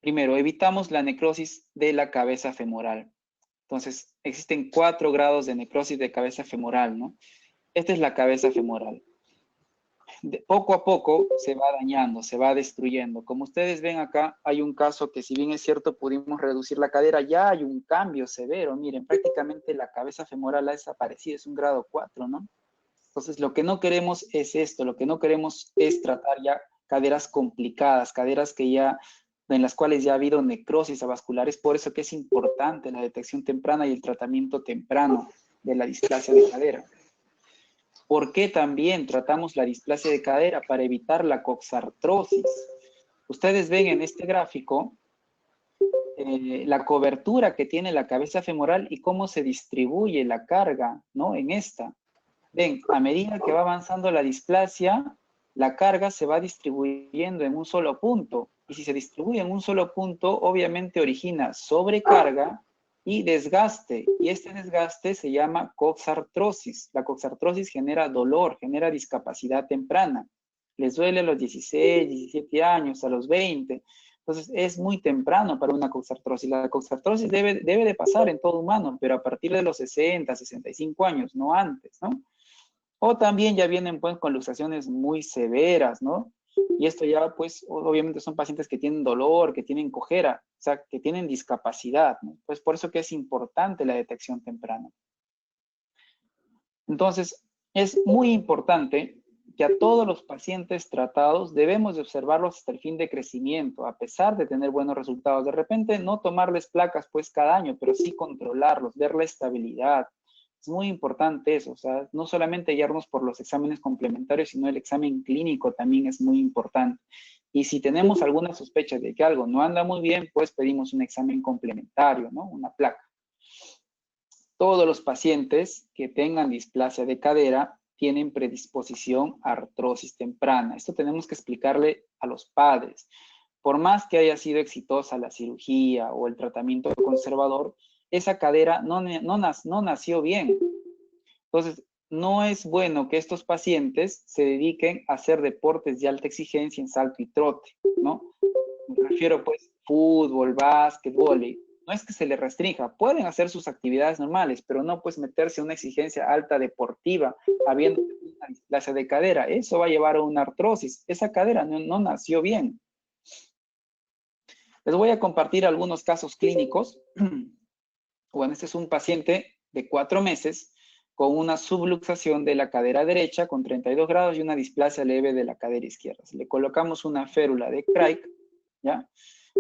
Primero, evitamos la necrosis de la cabeza femoral. Entonces, existen 4 grados de necrosis de cabeza femoral, ¿no? Esta es la cabeza femoral. Poco a poco se va dañando, se va destruyendo. Como ustedes ven acá, hay un caso que, si bien es cierto, pudimos reducir la cadera, ya hay un cambio severo. Miren, prácticamente la cabeza femoral ha desaparecido, es un grado 4, ¿no? Entonces, lo que no queremos es esto, lo que no queremos es tratar ya caderas complicadas, caderas en las cuales ya ha habido necrosis avascular. Es por eso que es importante la detección temprana y el tratamiento temprano de la displasia de cadera. ¿Por qué también tratamos la displasia de cadera? Para evitar la coxartrosis. Ustedes ven en este gráfico la cobertura que tiene la cabeza femoral y cómo se distribuye la carga, ¿no? En esta. Ven, a medida que va avanzando la displasia, la carga se va distribuyendo en un solo punto. Y si se distribuye en un solo punto, obviamente origina sobrecarga y desgaste. Y este desgaste se llama coxartrosis. La coxartrosis genera dolor, genera discapacidad temprana. Les duele a los 16, 17 años, a los 20. Entonces, es muy temprano para una coxartrosis. La coxartrosis debe de pasar en todo humano, pero a partir de los 60, 65 años, no antes, ¿no? O también ya vienen pues con luxaciones muy severas, ¿no? Y esto ya pues obviamente son pacientes que tienen dolor, que tienen cojera, o sea, que tienen discapacidad, ¿no? Pues por eso que es importante la detección temprana. Entonces, es muy importante que a todos los pacientes tratados debemos de observarlos hasta el fin de crecimiento, a pesar de tener buenos resultados. De repente no tomarles placas pues cada año, pero sí controlarlos, ver la estabilidad. Es muy importante eso, o sea, no solamente guiarnos por los exámenes complementarios, sino el examen clínico también es muy importante. Y si tenemos alguna sospecha de que algo no anda muy bien, pues pedimos un examen complementario, ¿no? Una placa. Todos los pacientes que tengan displasia de cadera tienen predisposición a artrosis temprana. Esto tenemos que explicarle a los padres. Por más que haya sido exitosa la cirugía o el tratamiento conservador, esa cadera no nació bien. Entonces, no es bueno que estos pacientes se dediquen a hacer deportes de alta exigencia en salto y trote, ¿no? Me refiero pues fútbol, básquetbol. No es que se les restrinja, pueden hacer sus actividades normales, pero no pues meterse a una exigencia alta deportiva, habiendo una displasia de cadera. Eso va a llevar a una artrosis. Esa cadera no nació bien. Les voy a compartir algunos casos clínicos. Bueno, este es un paciente de 4 meses con una subluxación de la cadera derecha con 32 grados y una displasia leve de la cadera izquierda. Le colocamos una férula de Craig, ¿ya?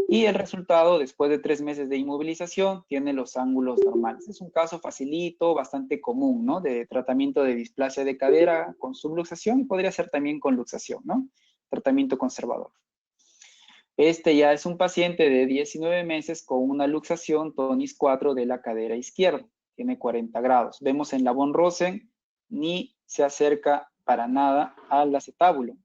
Y el resultado, después de 3 meses de inmovilización, tiene los ángulos normales. Es un caso facilito, bastante común, ¿no? De tratamiento de displasia de cadera con subluxación y podría ser también con luxación, ¿no? Tratamiento conservador. Este ya es un paciente de 19 meses con una luxación tonis 4 de la cadera izquierda. Tiene 40 grados. Vemos en la von Rosen, ni se acerca para nada al acetábulo.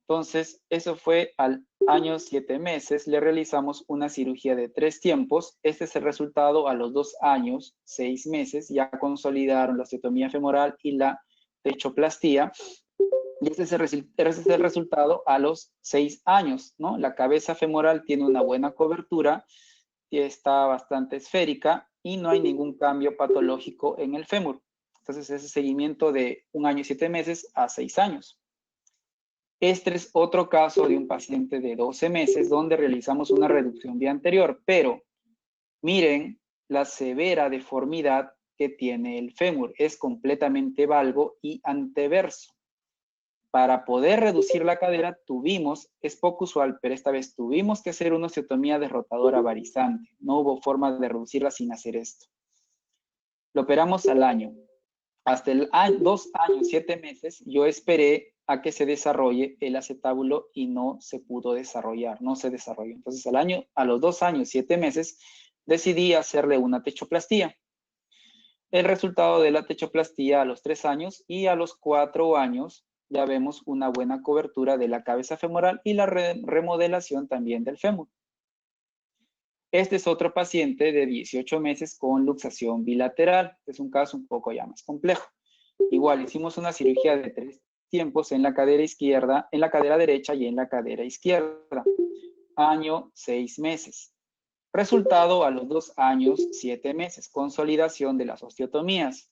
Entonces, eso fue al año 7 meses. Le realizamos una cirugía de 3 tiempos. Este es el resultado a los 2 años, 6 meses. Ya consolidaron la osteotomía femoral y la techoplastía. Y ese es el resultado a los 6 años, ¿no? La cabeza femoral tiene una buena cobertura, está bastante esférica y no hay ningún cambio patológico en el fémur. Entonces, ese seguimiento de 1 año y 7 meses a 6 años. Este es otro caso de un paciente de 12 meses donde realizamos una reducción vía anterior, pero miren la severa deformidad que tiene el fémur. Es completamente valgo y anteverso. Para poder reducir la cadera es poco usual, pero esta vez tuvimos que hacer una osteotomía de rotadora varizante. No hubo forma de reducirla sin hacer esto. Lo operamos al año. hasta 2 años, 7 meses, yo esperé a que se desarrolle el acetábulo y no se pudo desarrollar, no se desarrolló. Entonces, a los 2 años, 7 meses, decidí hacerle una techoplastía. El resultado de la techoplastía a los 3 años y a los 4 años ya vemos una buena cobertura de la cabeza femoral y la remodelación también del fémur. Este es otro paciente de 18 meses con luxación bilateral. Es un caso un poco ya más complejo. Igual hicimos una cirugía de 3 tiempos en la cadera izquierda, en la cadera derecha y en la cadera izquierda. Año, 6 meses. Resultado a los 2 años, 7 meses. Consolidación de las osteotomías.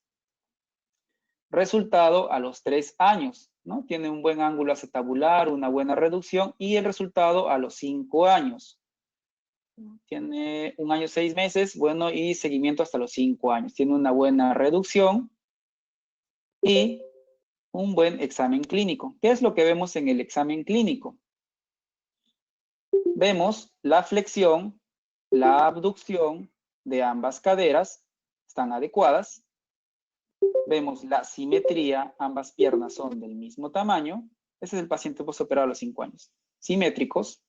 Resultado a los 3 años, ¿no? Tiene un buen ángulo acetabular, una buena reducción, y el resultado a los 5 años. Tiene 1 año, 6 meses, bueno, y seguimiento hasta los 5 años. Tiene una buena reducción y un buen examen clínico. ¿Qué es lo que vemos en el examen clínico? Vemos la flexión, la abducción de ambas caderas, están adecuadas. Vemos la simetría, ambas piernas son del mismo tamaño. Ese es el paciente postoperado a los 5 años. Simétricos.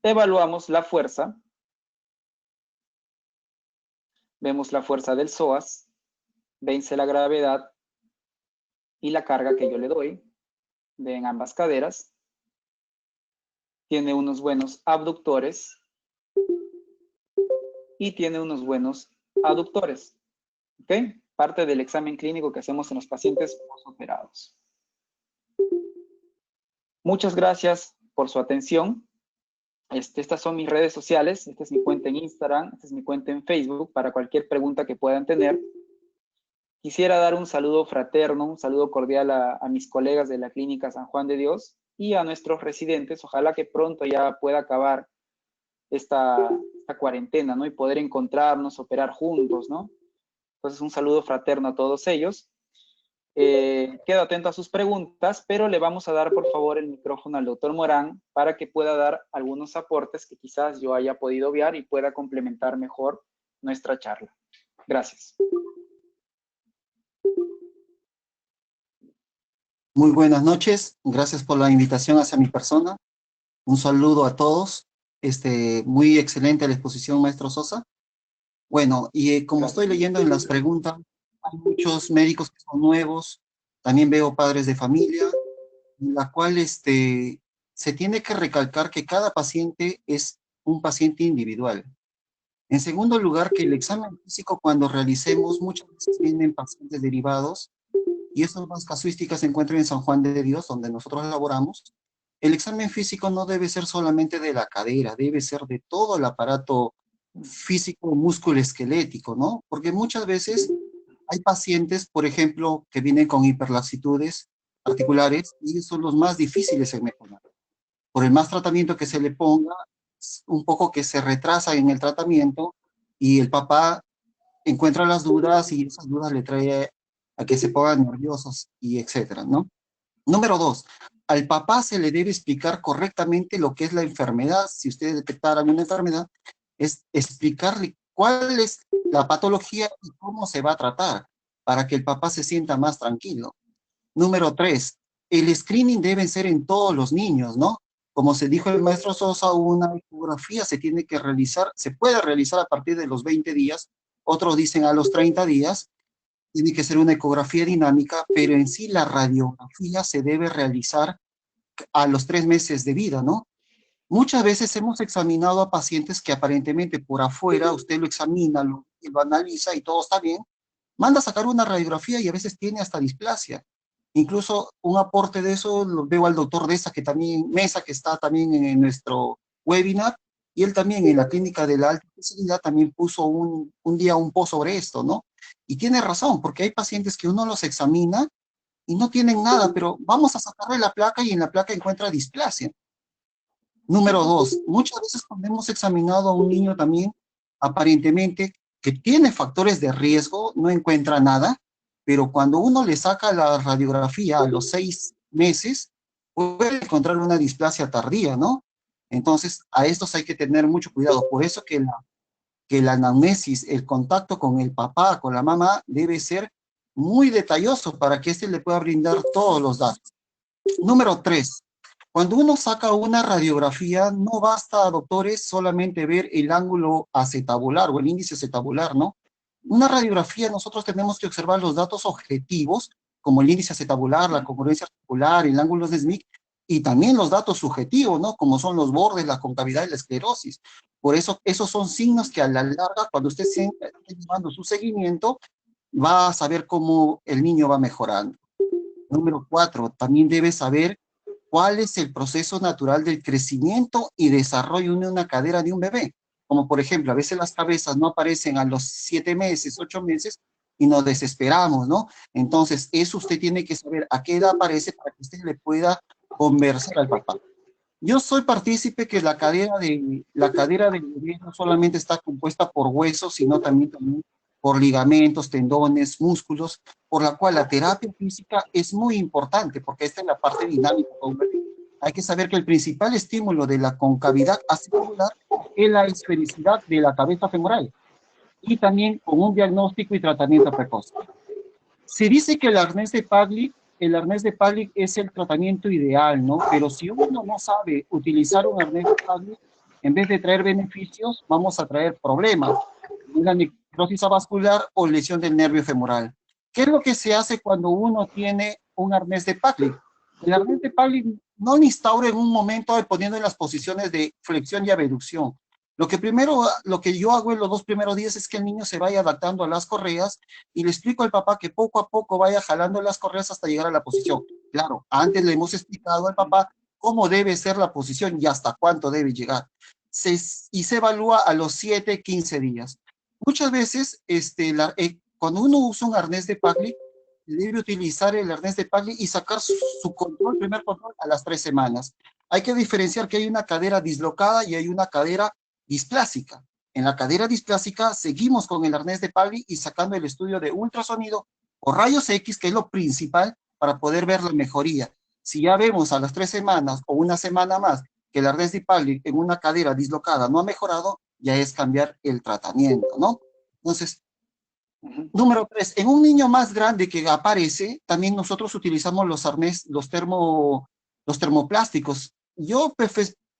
Evaluamos la fuerza. Vemos la fuerza del psoas. Vence la gravedad y la carga que yo le doy en ambas caderas. Tiene unos buenos abductores y tiene unos buenos aductores. ¿Ok? Parte del examen clínico que hacemos en los pacientes postoperados. Muchas gracias por su atención. Estas son mis redes sociales. Esta es mi cuenta en Instagram. Esta es mi cuenta en Facebook para cualquier pregunta que puedan tener. Quisiera dar un saludo fraterno, un saludo cordial a mis colegas de la Clínica San Juan de Dios y a nuestros residentes. Ojalá que pronto ya pueda acabar esta cuarentena, ¿no? Y poder encontrarnos, operar juntos, ¿no? Entonces, un saludo fraterno a todos ellos. Quedo atento a sus preguntas, pero le vamos a dar, por favor, el micrófono al doctor Morán para que pueda dar algunos aportes que quizás yo haya podido obviar y pueda complementar mejor nuestra charla. Gracias. Muy buenas noches, gracias por la invitación hacia mi persona. Un saludo a todos. Muy excelente la exposición, maestro Sosa. Bueno, y como Gracias. estoy leyendo en las preguntas, hay muchos médicos que son nuevos, también veo padres de familia, en la cual se tiene que recalcar que cada paciente es un paciente individual. En segundo lugar, que el examen físico cuando realicemos muchas veces vienen pacientes derivados y estas más casuísticas se encuentran en San Juan de Dios, donde nosotros laboramos. El examen físico no debe ser solamente de la cadera, debe ser de todo el aparato físico, musculoesquelético, ¿no? Porque muchas veces hay pacientes, por ejemplo, que vienen con hiperlaxitudes articulares y son los más difíciles en mejorar. Por el más tratamiento que se le ponga, un poco que se retrasa en el tratamiento y el papá encuentra las dudas y esas dudas le trae a que se pongan nerviosos y etcétera, ¿no? Número 2, al papá se le debe explicar correctamente lo que es la enfermedad. Si ustedes detectaran una enfermedad, es explicarle cuál es la patología y cómo se va a tratar para que el papá se sienta más tranquilo. Número 3, el screening debe ser en todos los niños, ¿no? Como se dijo el maestro Sosa, una ecografía se tiene que realizar, se puede realizar a partir de los 20 días, otros dicen a los 30 días, tiene que ser una ecografía dinámica, pero en sí la radiografía se debe realizar a los 3 meses de vida, ¿no? Muchas veces hemos examinado a pacientes que aparentemente por afuera usted lo examina, lo analiza y todo está bien, manda a sacar una radiografía y a veces tiene hasta displasia. Incluso un aporte de eso lo veo al doctor Mesa, que está también en nuestro webinar, y él también en la clínica de la alta especialidad también puso un día un post sobre esto, ¿no? Y tiene razón, porque hay pacientes que uno los examina y no tienen nada, pero vamos a sacarle la placa y en la placa encuentra displasia. Número 2, muchas veces cuando hemos examinado a un niño también, aparentemente que tiene factores de riesgo, no encuentra nada, pero cuando uno le saca la radiografía a los 6 meses, puede encontrar una displasia tardía, ¿no? Entonces, a estos hay que tener mucho cuidado. Por eso que la anamnesis, el contacto con el papá, con la mamá, debe ser muy detalloso para que éste le pueda brindar todos los datos. Número 3. Cuando uno saca una radiografía, no basta, doctores, solamente ver el ángulo acetabular o el índice acetabular, ¿no? Una radiografía, nosotros tenemos que observar los datos objetivos, como el índice acetabular, la congruencia articular, el ángulo de Smith, y también los datos subjetivos, ¿no? Como son los bordes, la concavidad y la esclerosis. Por eso, esos son signos que a la larga, cuando usted esté llevando su seguimiento, va a saber cómo el niño va mejorando. Número 4, también debe saber cuál es el proceso natural del crecimiento y desarrollo de una cadera de un bebé. Como por ejemplo, a veces las cabezas no aparecen a los 7 meses, 8 meses, y nos desesperamos, ¿no? Entonces, eso usted tiene que saber a qué edad aparece para que usted le pueda conversar al papá. Yo soy partícipe que la cadera del bebé no solamente está compuesta por huesos, sino también por ligamentos, tendones, músculos, por la cual la terapia física es muy importante, porque esta es la parte dinámica. Hay que saber que el principal estímulo de la concavidad acetabular es la esfericidad de la cabeza femoral, y también con un diagnóstico y tratamiento precoz. Se dice que el arnés de Pavlik es el tratamiento ideal, ¿no? Pero si uno no sabe utilizar un arnés de Pavlik, en vez de traer beneficios, vamos a traer problemas, una necrosis avascular o lesión del nervio femoral. ¿Qué es lo que se hace cuando uno tiene un arnés de Pavlik? El arnés de Pavlik no lo instaura en un momento poniendo en las posiciones de flexión y abducción. Lo que yo hago en los 2 primeros días es que el niño se vaya adaptando a las correas y le explico al papá que poco a poco vaya jalando las correas hasta llegar a la posición. Claro, antes le hemos explicado al papá cómo debe ser la posición y hasta cuánto debe llegar. Y se evalúa a los 7, 15 días. Muchas veces, cuando uno usa un arnés de Pavlik, debe utilizar el arnés de Pavlik y sacar su primer control a las 3 semanas. Hay que diferenciar que hay una cadera dislocada y hay una cadera displásica. En la cadera displásica seguimos con el arnés de Pavlik y sacando el estudio de ultrasonido o rayos X, que es lo principal para poder ver la mejoría. Si ya vemos a las 3 semanas o una semana más que el arnés de Pavlik en una cadera dislocada no ha mejorado, ya es cambiar el tratamiento, ¿no? Entonces, número 3, en un niño más grande que aparece, también nosotros utilizamos los termoplásticos. Yo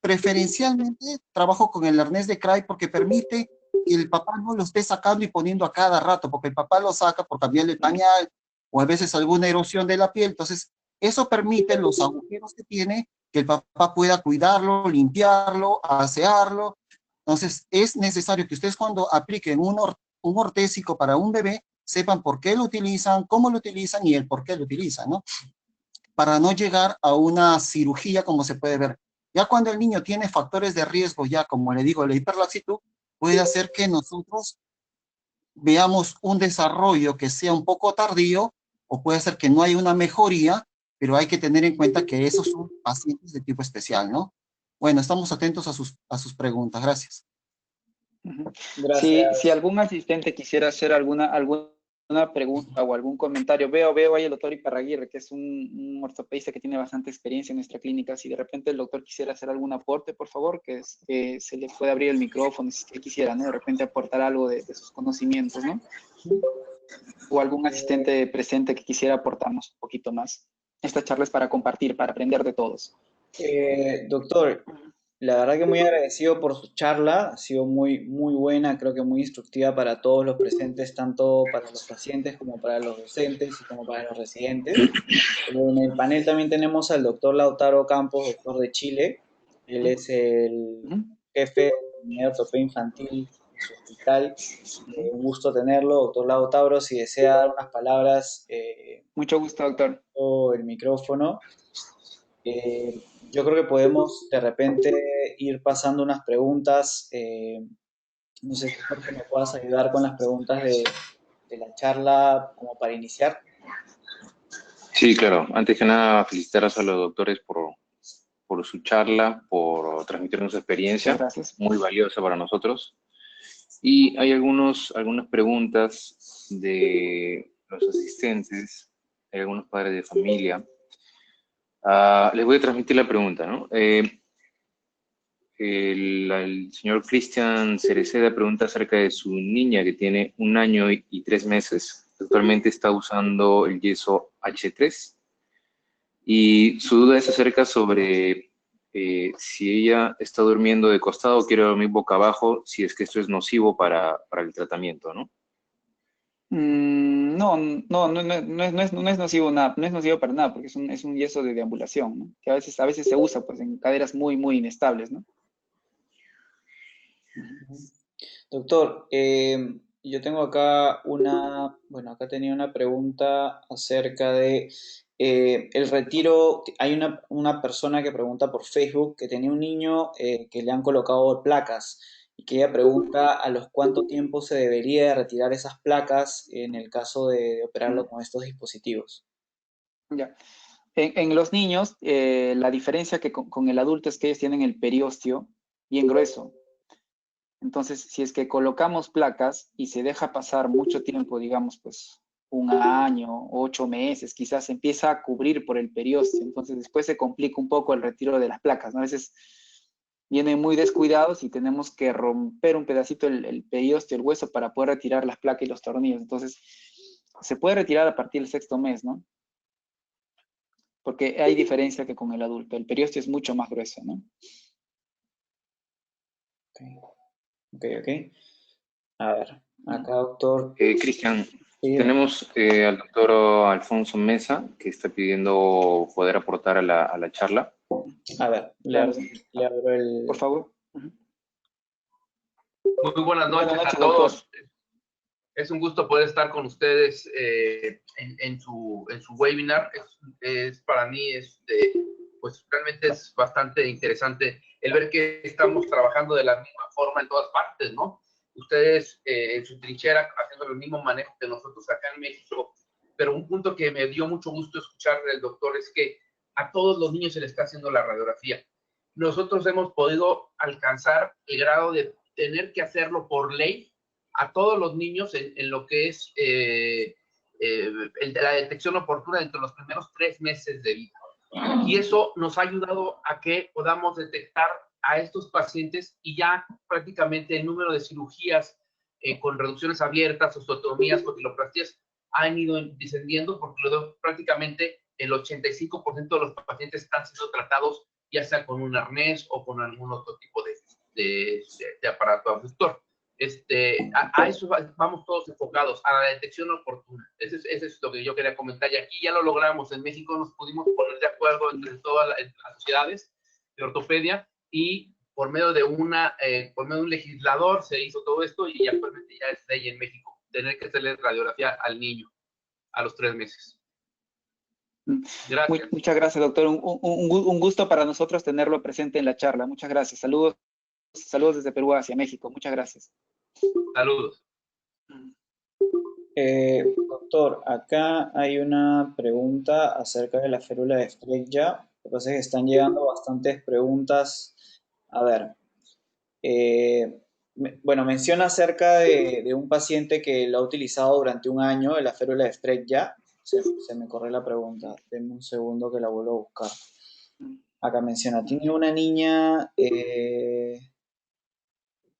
preferencialmente trabajo con el arnés de Cray porque permite que el papá no lo esté sacando y poniendo a cada rato, porque el papá lo saca por cambiarle el pañal o a veces alguna erosión de la piel. Entonces, eso permite los agujeros que tiene, que el papá pueda cuidarlo, limpiarlo, asearlo. Entonces, es necesario que ustedes cuando apliquen un ortésico para un bebé, sepan por qué lo utilizan, cómo lo utilizan y el por qué lo utilizan, ¿no? Para no llegar a una cirugía como se puede ver. Ya cuando el niño tiene factores de riesgo, ya como le digo, la hiperlaxitud, puede hacer que nosotros veamos un desarrollo que sea un poco tardío, o puede ser que no hay una mejoría, pero hay que tener en cuenta que esos son pacientes de tipo especial, ¿no? Bueno, estamos atentos a sus preguntas. Gracias. Si algún asistente quisiera hacer alguna pregunta o algún comentario, veo ahí el doctor Iparraguirre, que es un ortopedista que tiene bastante experiencia en nuestra clínica. Si de repente el doctor quisiera hacer algún aporte, por favor, que se le pueda abrir el micrófono si usted quisiera, ¿no? De repente aportar algo de sus conocimientos, ¿no? O algún asistente presente que quisiera aportarnos un poquito más. Esta charla es para compartir, para aprender de todos. Doctor, la verdad que muy agradecido por su charla, ha sido muy, muy buena, creo que muy instructiva para todos los presentes, tanto para los pacientes como para los docentes y como para los residentes. En el panel también tenemos al doctor Lautaro Campos, doctor de Chile. Él es el jefe de la unidad de ortopedia infantil de su hospital. Un gusto tenerlo, doctor Lautaro. Si desea dar unas palabras, mucho gusto, doctor. El micrófono. Yo creo que podemos de repente ir pasando unas preguntas. No sé si Jorge me puedas ayudar con las preguntas de la charla como para iniciar. Sí, claro. Antes que nada, felicitarlos a los doctores por su charla, por transmitirnos su experiencia. Gracias. Muy valiosa para nosotros. Y hay algunas preguntas de los asistentes, hay algunos padres de familia. Les voy a transmitir la pregunta, ¿no? El señor Cristian Cereceda pregunta acerca de su niña que tiene 1 año y 3 meses. actualmente está usando el yeso H3 y su duda es acerca sobre si ella está durmiendo de costado o quiere dormir boca abajo, si es que esto es nocivo para el tratamiento, ¿no? No es nocivo nada, no es nocivo para nada, porque es un yeso de deambulación, ¿no? Que a veces se usa pues en caderas muy inestables, ¿no? Doctor, yo tengo acá acá tenía una pregunta acerca de el retiro. Hay una persona que pregunta por Facebook que tenía un niño que le han colocado placas y que ella pregunta a los cuánto tiempo se debería de retirar esas placas en el caso de operarlo con estos dispositivos. Ya. En los niños, la diferencia que con el adulto es que ellos tienen el periósteo bien grueso. Entonces, si es que colocamos placas y se deja pasar mucho tiempo, digamos, pues un año, 8 meses, quizás se empieza a cubrir por el periósteo. Entonces, después se complica un poco el retiro de las placas, ¿no? A veces vienen muy descuidados y tenemos que romper un pedacito el periósteo, el hueso, para poder retirar las placas y los tornillos. Entonces, se puede retirar a partir del 6º mes, ¿no? Porque hay diferencia que con el adulto. El periósteo es mucho más grueso, ¿no? Ok. A ver, acá, doctor. Cristian, Sí, tenemos al doctor Alfonso Mesa, que está pidiendo poder aportar a la charla. a ver, Claro, le abro el... por favor. Muy buenas noches, a doctor. todos. Es un gusto poder estar con ustedes en su webinar. Para mí, pues realmente es bastante interesante el ver que estamos trabajando de la misma forma en todas partes, ¿no? Ustedes en su trinchera haciendo el mismo manejo que nosotros acá en México. Pero un punto que me dio mucho gusto escuchar del doctor es que a todos los niños se les está haciendo la radiografía. Nosotros hemos podido alcanzar el grado de tener que hacerlo por ley a todos los niños en lo que es la detección oportuna entre los primeros 3 meses de vida. Y eso nos ha ayudado a que podamos detectar a estos pacientes y ya prácticamente el número de cirugías con reducciones abiertas, osteotomías, cotiloplastías han ido descendiendo porque prácticamente el 85% de los pacientes están siendo tratados ya sea con un arnés o con algún otro tipo de aparato abductor. A eso vamos todos enfocados, a la detección oportuna. Eso es lo que yo quería comentar. Y aquí ya lo logramos. En México nos pudimos poner de acuerdo entre todas las sociedades de ortopedia y por medio de un legislador se hizo todo esto y actualmente ya es ley en México. Tener que hacerle radiografía al niño a los 3 meses. Gracias. Muchas gracias, doctor. Un gusto para nosotros tenerlo presente en la charla. Muchas gracias. Saludos desde Perú hacia México. Muchas gracias. Saludos. Doctor, acá hay una pregunta acerca de la férula de Estrella. Lo que pasa es que están llegando bastantes preguntas. A ver, menciona acerca de un paciente que lo ha utilizado durante un año, de la férula de Estrella. Se me corre la pregunta. Denme un segundo que la vuelvo a buscar. Acá menciona, tiene una niña...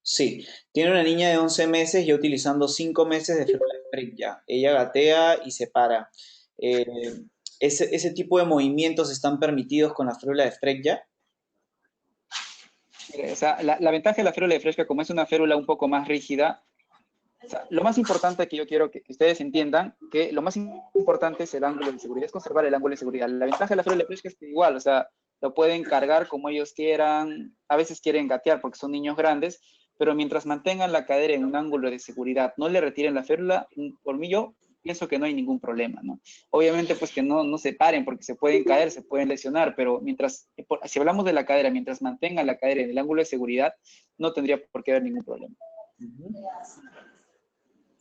Sí, tiene una niña de 11 meses ya utilizando 5 meses de férula Estrella. Ella gatea y se para. ¿Ese tipo de movimientos están permitidos con la férula de Estrella? O sea, la ventaja de la férula de Fresca, como es una férula un poco más rígida, o sea, lo más importante que yo quiero que ustedes entiendan, que lo más importante es el ángulo de seguridad, es conservar el ángulo de seguridad. La ventaja de la férula de Fresca es que igual, o sea, lo pueden cargar como ellos quieran, a veces quieren gatear porque son niños grandes, pero mientras mantengan la cadera en un ángulo de seguridad, no le retiren la férula, por mí yo pienso que no hay ningún problema, ¿no? Obviamente, pues que no se paren porque se pueden caer, se pueden lesionar, pero si hablamos de la cadera, mientras mantengan la cadera en el ángulo de seguridad, no tendría por qué haber ningún problema.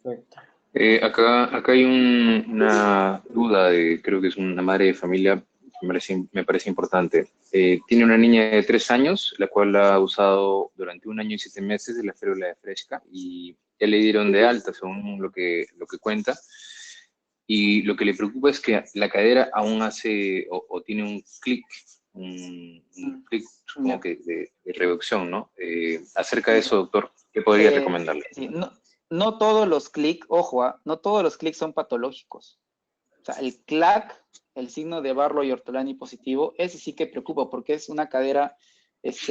Perfecto. Acá hay una duda creo que es una madre de familia, me parece importante. Tiene una niña de 3 años, la cual ha usado durante 1 año y 7 meses de la férula de Fresca y ya le dieron de alta, según lo que cuenta. Y lo que le preocupa es que la cadera aún hace o tiene un clic, un clic, supongo que de reducción, ¿no? Acerca de eso, doctor, ¿qué podría recomendarle? Sí, no todos los clics, ojo, no todos los clics son patológicos. O sea, el CLAC, el signo de Barlow y Ortolani positivo, ese sí que preocupa porque es una cadera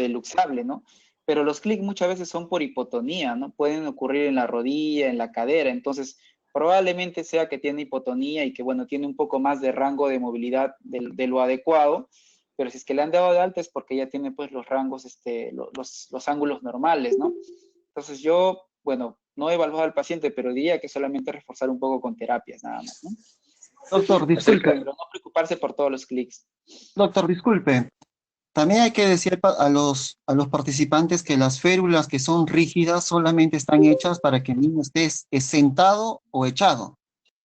luxable, ¿no? Pero los clics muchas veces son por hipotonía, ¿no? Pueden ocurrir en la rodilla, en la cadera, entonces probablemente sea que tiene hipotonía y que, bueno, tiene un poco más de rango de movilidad de lo adecuado, pero si es que le han dado de alta es porque ya tiene, pues, los rangos, los ángulos normales, ¿no? Entonces yo, bueno, no he evaluado al paciente, pero diría que solamente reforzar un poco con terapias, nada más, ¿no? Doctor, disculpe. Pero no preocuparse por todos los clics. Doctor, disculpe. También hay que decir a los participantes que las férulas que son rígidas solamente están hechas para que el niño esté sentado o echado,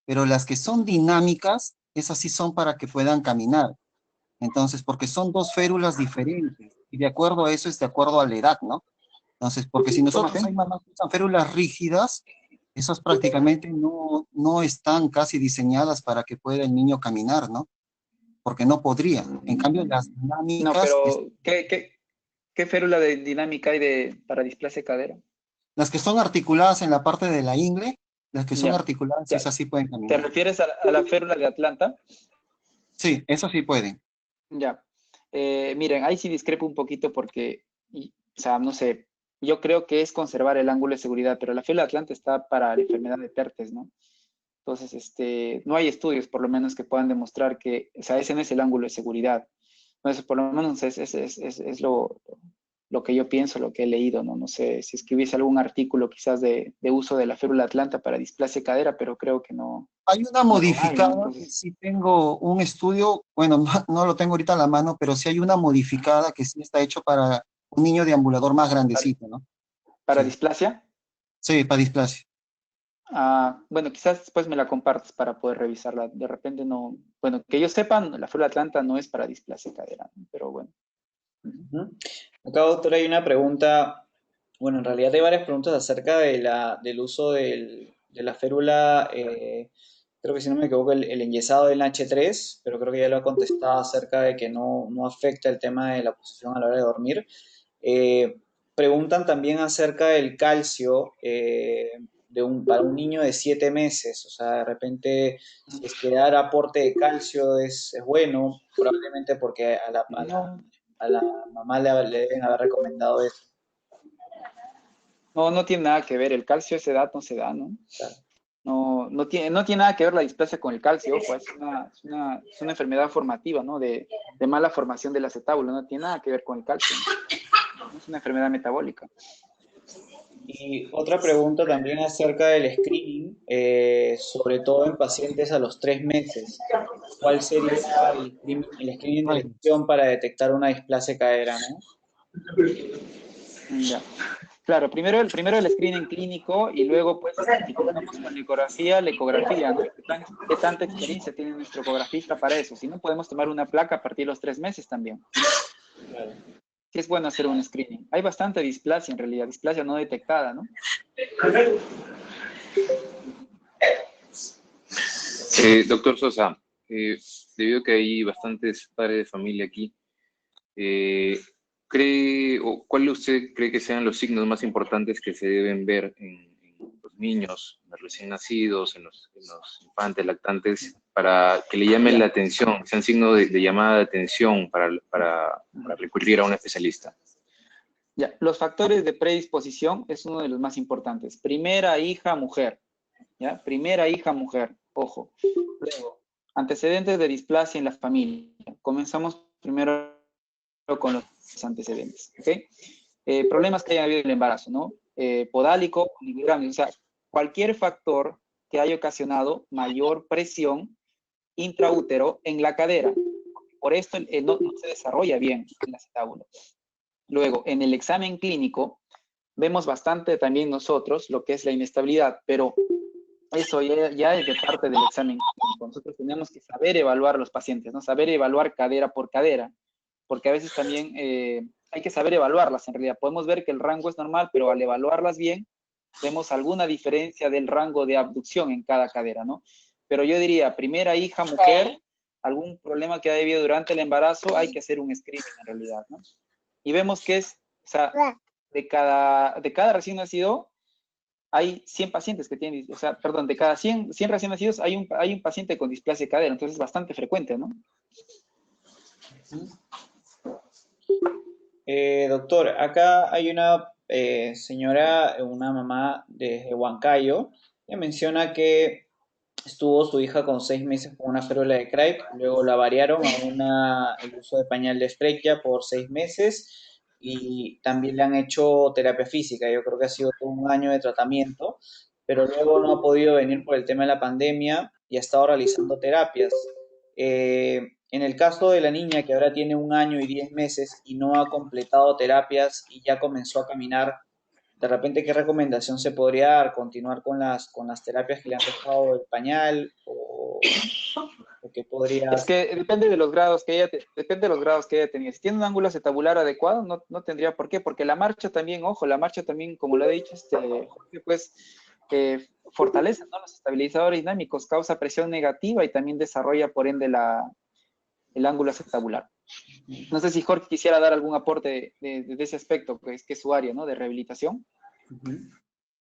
pero las que son dinámicas, esas sí son para que puedan caminar. Entonces, porque son dos férulas diferentes, y de acuerdo a eso es de acuerdo a la edad, ¿no? Entonces, porque si nosotros hay mamás que usan férulas rígidas, esas prácticamente no están casi diseñadas para que pueda el niño caminar, ¿no? Porque no podría. En cambio, las dinámicas... No, pero ¿qué férula de dinámica hay para displasia de cadera? Las que son articuladas en la parte de la ingle, las que son articuladas, ya. esas sí pueden caminar. ¿Te refieres a la férula de Atlanta? Sí, esas sí pueden. Ya. Miren, ahí sí discrepo un poquito porque, o sea, no sé, yo creo que es conservar el ángulo de seguridad, pero la férula de Atlanta está para la enfermedad de Pertes, ¿no? Entonces, no hay estudios, por lo menos, que puedan demostrar que, o sea, ese no es el ángulo de seguridad. Entonces, por lo menos es lo que yo pienso, lo que he leído, ¿no? No sé si es que hubiese algún artículo quizás de uso de la férula Atlanta para displasia de cadera, pero creo que no. Hay una modificada, ¿no? Entonces, que sí tengo un estudio, bueno, no lo tengo ahorita a la mano, pero sí hay una modificada que sí está hecho para un niño deambulador más grandecito, ¿no? ¿para Sí. displasia? Sí, para displasia. Bueno, quizás después me la compartas para poder revisarla. De repente no, bueno, que yo sepa, la férula Atlanta no es para displasia de cadera, ¿no? Pero bueno. Acá, doctor, hay una pregunta, bueno, en realidad hay varias preguntas acerca del uso de la férula, creo que si no me equivoco, el enyesado del H3, pero creo que ya lo ha contestado acerca de que no afecta el tema de la posición a la hora de dormir. Preguntan también acerca del calcio para un niño de 7 meses, o sea, de repente, si es que dar aporte de calcio es bueno, probablemente porque a la mamá le deben haber recomendado eso. No tiene nada que ver, el calcio a esa edad no se da, ¿no? Claro. No tiene nada que ver la displasia con el calcio, ojo, es una enfermedad formativa, ¿no? De mala formación del acetábulo, no tiene nada que ver con el calcio, ¿no? Es una enfermedad metabólica. Y otra pregunta también acerca del screening, sobre todo en pacientes a los 3 meses. ¿Cuál sería el screening de elección para detectar una displasia de cadera, no? Ya. Claro, primero el screening clínico y luego, pues, si contamos con la ecografía, ¿no? ¿Qué tanta experiencia tiene nuestro ecografista para eso? Si no, podemos tomar una placa a partir de los 3 meses también. Claro. Sí es bueno hacer un screening. Hay bastante displasia, en realidad, displasia no detectada, ¿no? Doctor Sosa, debido a que hay bastantes padres de familia aquí, ¿cuál usted cree que sean los signos más importantes que se deben ver en los niños, en los recién nacidos, en los infantes, lactantes, para que le llamen la atención, sean signos de llamada de atención para recurrir a un especialista? Ya, los factores de predisposición es uno de los más importantes. Primera hija, mujer. ¿Ya? Primera hija, mujer. Ojo. Luego, antecedentes de displasia en la familia. Comenzamos primero con los antecedentes. ¿Okay? Problemas que haya habido en el embarazo, ¿no? Podálico, o sea, cualquier factor que haya ocasionado mayor presión intraútero en la cadera. Por esto no se desarrolla bien el acetábulo. Luego, en el examen clínico, vemos bastante también nosotros lo que es la inestabilidad, pero eso ya es de parte del examen clínico. Nosotros tenemos que saber evaluar a los pacientes, ¿no? Saber evaluar cadera por cadera, porque a veces también hay que saber evaluarlas en realidad. Podemos ver que el rango es normal, pero al evaluarlas bien, vemos alguna diferencia del rango de abducción en cada cadera, ¿no? Pero yo diría, primera hija, mujer, algún problema que haya habido durante el embarazo, hay que hacer un screening en realidad, ¿no? Y vemos que es, o sea, de cada recién nacido, hay 100 pacientes que tienen, o sea, perdón, de cada 100 recién nacidos hay un paciente con displasia de cadera, entonces es bastante frecuente, ¿no? Doctor, acá hay una señora, una mamá desde Huancayo, que menciona que estuvo su hija con 6 meses con una férula de Craig, luego la variaron a el uso de pañal de Estrella por 6 meses y también le han hecho terapia física. Yo creo que ha sido todo un año de tratamiento, pero luego no ha podido venir por el tema de la pandemia y ha estado realizando terapias. En el caso de la niña que ahora tiene 1 año y 10 meses y no ha completado terapias y ya comenzó a caminar, de repente, ¿qué recomendación se podría dar? ¿Continuar con las terapias que le han dejado el pañal? ¿O qué podría Es hacer? que depende de los grados que depende de los grados que ella tenía. Si tiene un ángulo acetabular adecuado, no tendría por qué, porque la marcha también, ojo, la marcha también, como lo ha dicho Jorge, pues fortalece, ¿no?, los estabilizadores dinámicos, causa presión negativa y también desarrolla, por ende, el ángulo acetabular. No sé si Jorge quisiera dar algún aporte de ese aspecto, que es su área, ¿no?, de rehabilitación.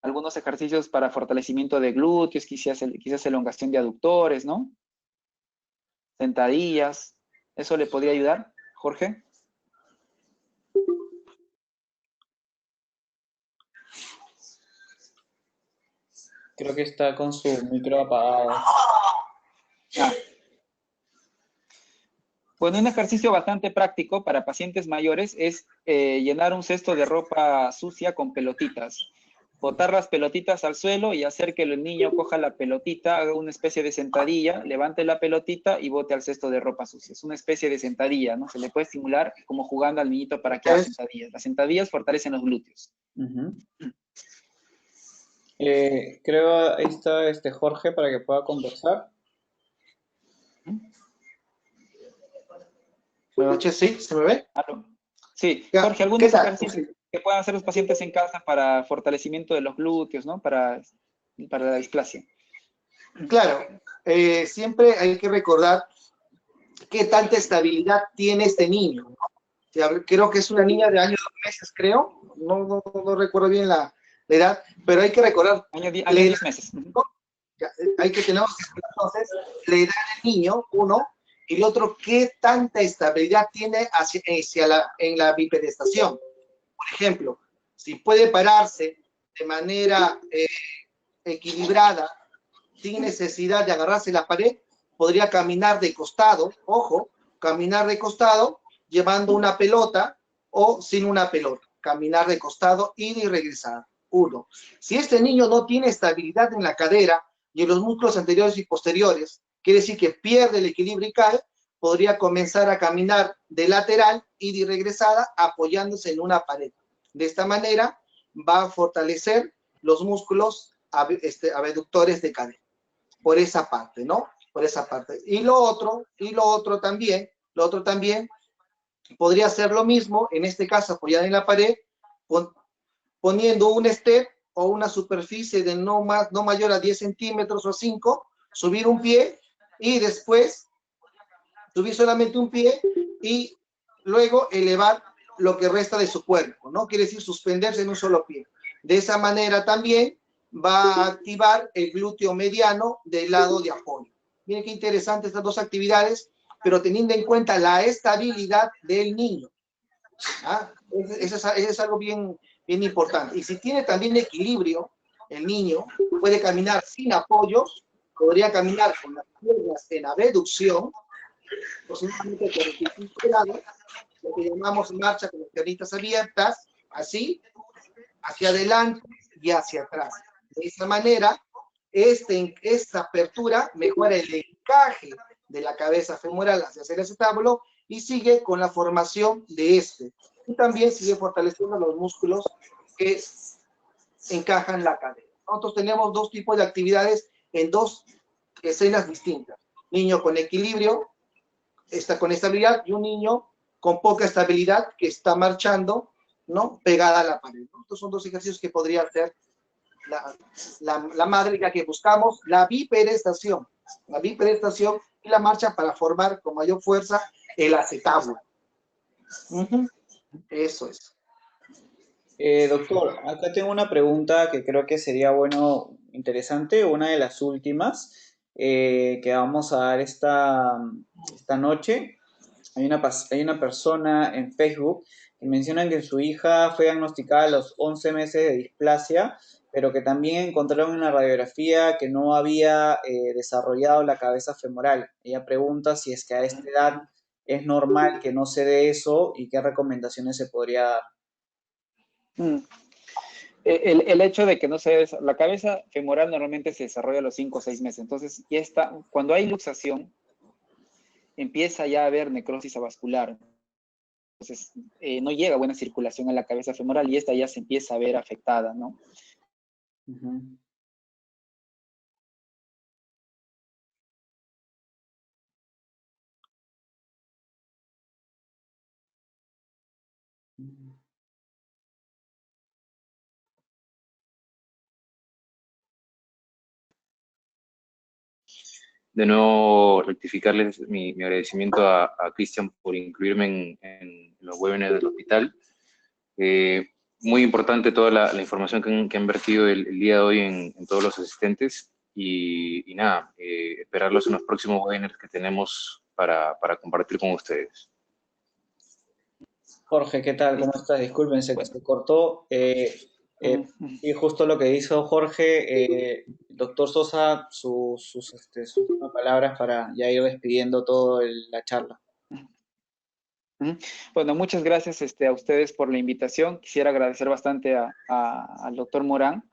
Algunos ejercicios para fortalecimiento de glúteos, quizás elongación de aductores, ¿no? Sentadillas. ¿Eso le podría ayudar, Jorge? Creo que está con su micro apagado. Bueno, un ejercicio bastante práctico para pacientes mayores es llenar un cesto de ropa sucia con pelotitas. Botar las pelotitas al suelo y hacer que el niño coja la pelotita, haga una especie de sentadilla, levante la pelotita y bote al cesto de ropa sucia. Es una especie de sentadilla, ¿no? Se le puede estimular como jugando al niñito para que haga sentadillas. Las sentadillas fortalecen los glúteos. Creo ahí está Jorge para que pueda conversar. Buenas noches, ¿sí? ¿Se me ve? Sí, Ya, Jorge, ¿qué algunos tal? ejercicios que puedan hacer los pacientes en casa para fortalecimiento de los glúteos, ¿no? Para la displasia. Claro, siempre hay que recordar qué tanta estabilidad tiene este niño. Creo que es una niña de año 2 meses, creo. No recuerdo bien la edad, pero hay que recordar. Año 10 meses. Hay que tener entonces la edad del niño, uno, y el otro, qué tanta estabilidad tiene en la bipedestación. Por ejemplo, si puede pararse de manera equilibrada, sin necesidad de agarrarse la pared, podría caminar de costado, ojo, caminar de costado, llevando una pelota o sin una pelota, caminar de costado, ir y regresar. Uno. Si este niño no tiene estabilidad en la cadera y en los músculos anteriores y posteriores, quiere decir que pierde el equilibrio y cae, podría comenzar a caminar de lateral, ir y regresada, apoyándose en una pared. De esta manera va a fortalecer los músculos abductores de cadera. Por esa parte, ¿no? Por esa parte. Y lo otro también podría ser lo mismo, en este caso apoyada en la pared, poniendo un step o una superficie de no mayor a 10 centímetros o 5, subir un pie y después subir solamente un pie y luego elevar lo que resta de su cuerpo, ¿no? Quiere decir suspenderse en un solo pie. De esa manera también va a activar el glúteo mediano del lado de apoyo. Miren qué interesante estas dos actividades, pero teniendo en cuenta la estabilidad del niño. ¿Ah? Eso es algo bien importante. Y si tiene también equilibrio, el niño puede caminar sin apoyo, podría caminar con las piernas en abducción, aproximadamente 45 grados, lo que llamamos marcha con las piernitas abiertas, así, hacia adelante y hacia atrás. De esa manera, esta apertura mejora el encaje de la cabeza femoral hacia el acetábulo y sigue con la formación de y también sigue fortaleciendo los músculos que encajan la cadera. Nosotros tenemos dos tipos de actividades en dos escenas distintas. Niño con equilibrio, con estabilidad, y un niño con poca estabilidad que está marchando, ¿no?, pegada a la pared, ¿no? Estos son dos ejercicios que podría hacer la madre, ya que buscamos la bipedestación y la marcha para formar con mayor fuerza el acetábulo. Eso es. Doctor, acá tengo una pregunta que creo que sería bueno, interesante, una de las últimas que vamos a dar esta noche. Hay una persona en Facebook que menciona que su hija fue diagnosticada a los 11 meses de displasia, pero que también encontraron en la radiografía que no había desarrollado la cabeza femoral. Ella pregunta si es que a esta edad es normal que no se dé eso y qué recomendaciones se podría dar. Mm. El hecho de que no se la cabeza femoral normalmente se desarrolla a los 5 o 6 meses. Entonces, ya está, cuando hay luxación, empieza ya a haber necrosis avascular. Entonces, no llega buena circulación a la cabeza femoral y esta ya se empieza a ver afectada, ¿no? Ujú. De nuevo, rectificarles mi agradecimiento a Cristian por incluirme en los webinars del hospital. Muy importante toda la información que han vertido el día de hoy en todos los asistentes y nada, esperarlos en los próximos webinars que tenemos para compartir con ustedes. Jorge, ¿qué tal? ¿Cómo Listo. estás? Disculpen, se Bueno. cortó. Sí, justo lo que dijo Jorge, doctor Sosa, sus últimas palabras para ya ir despidiendo toda la charla. Bueno, muchas gracias a ustedes por la invitación. Quisiera agradecer bastante al doctor Morán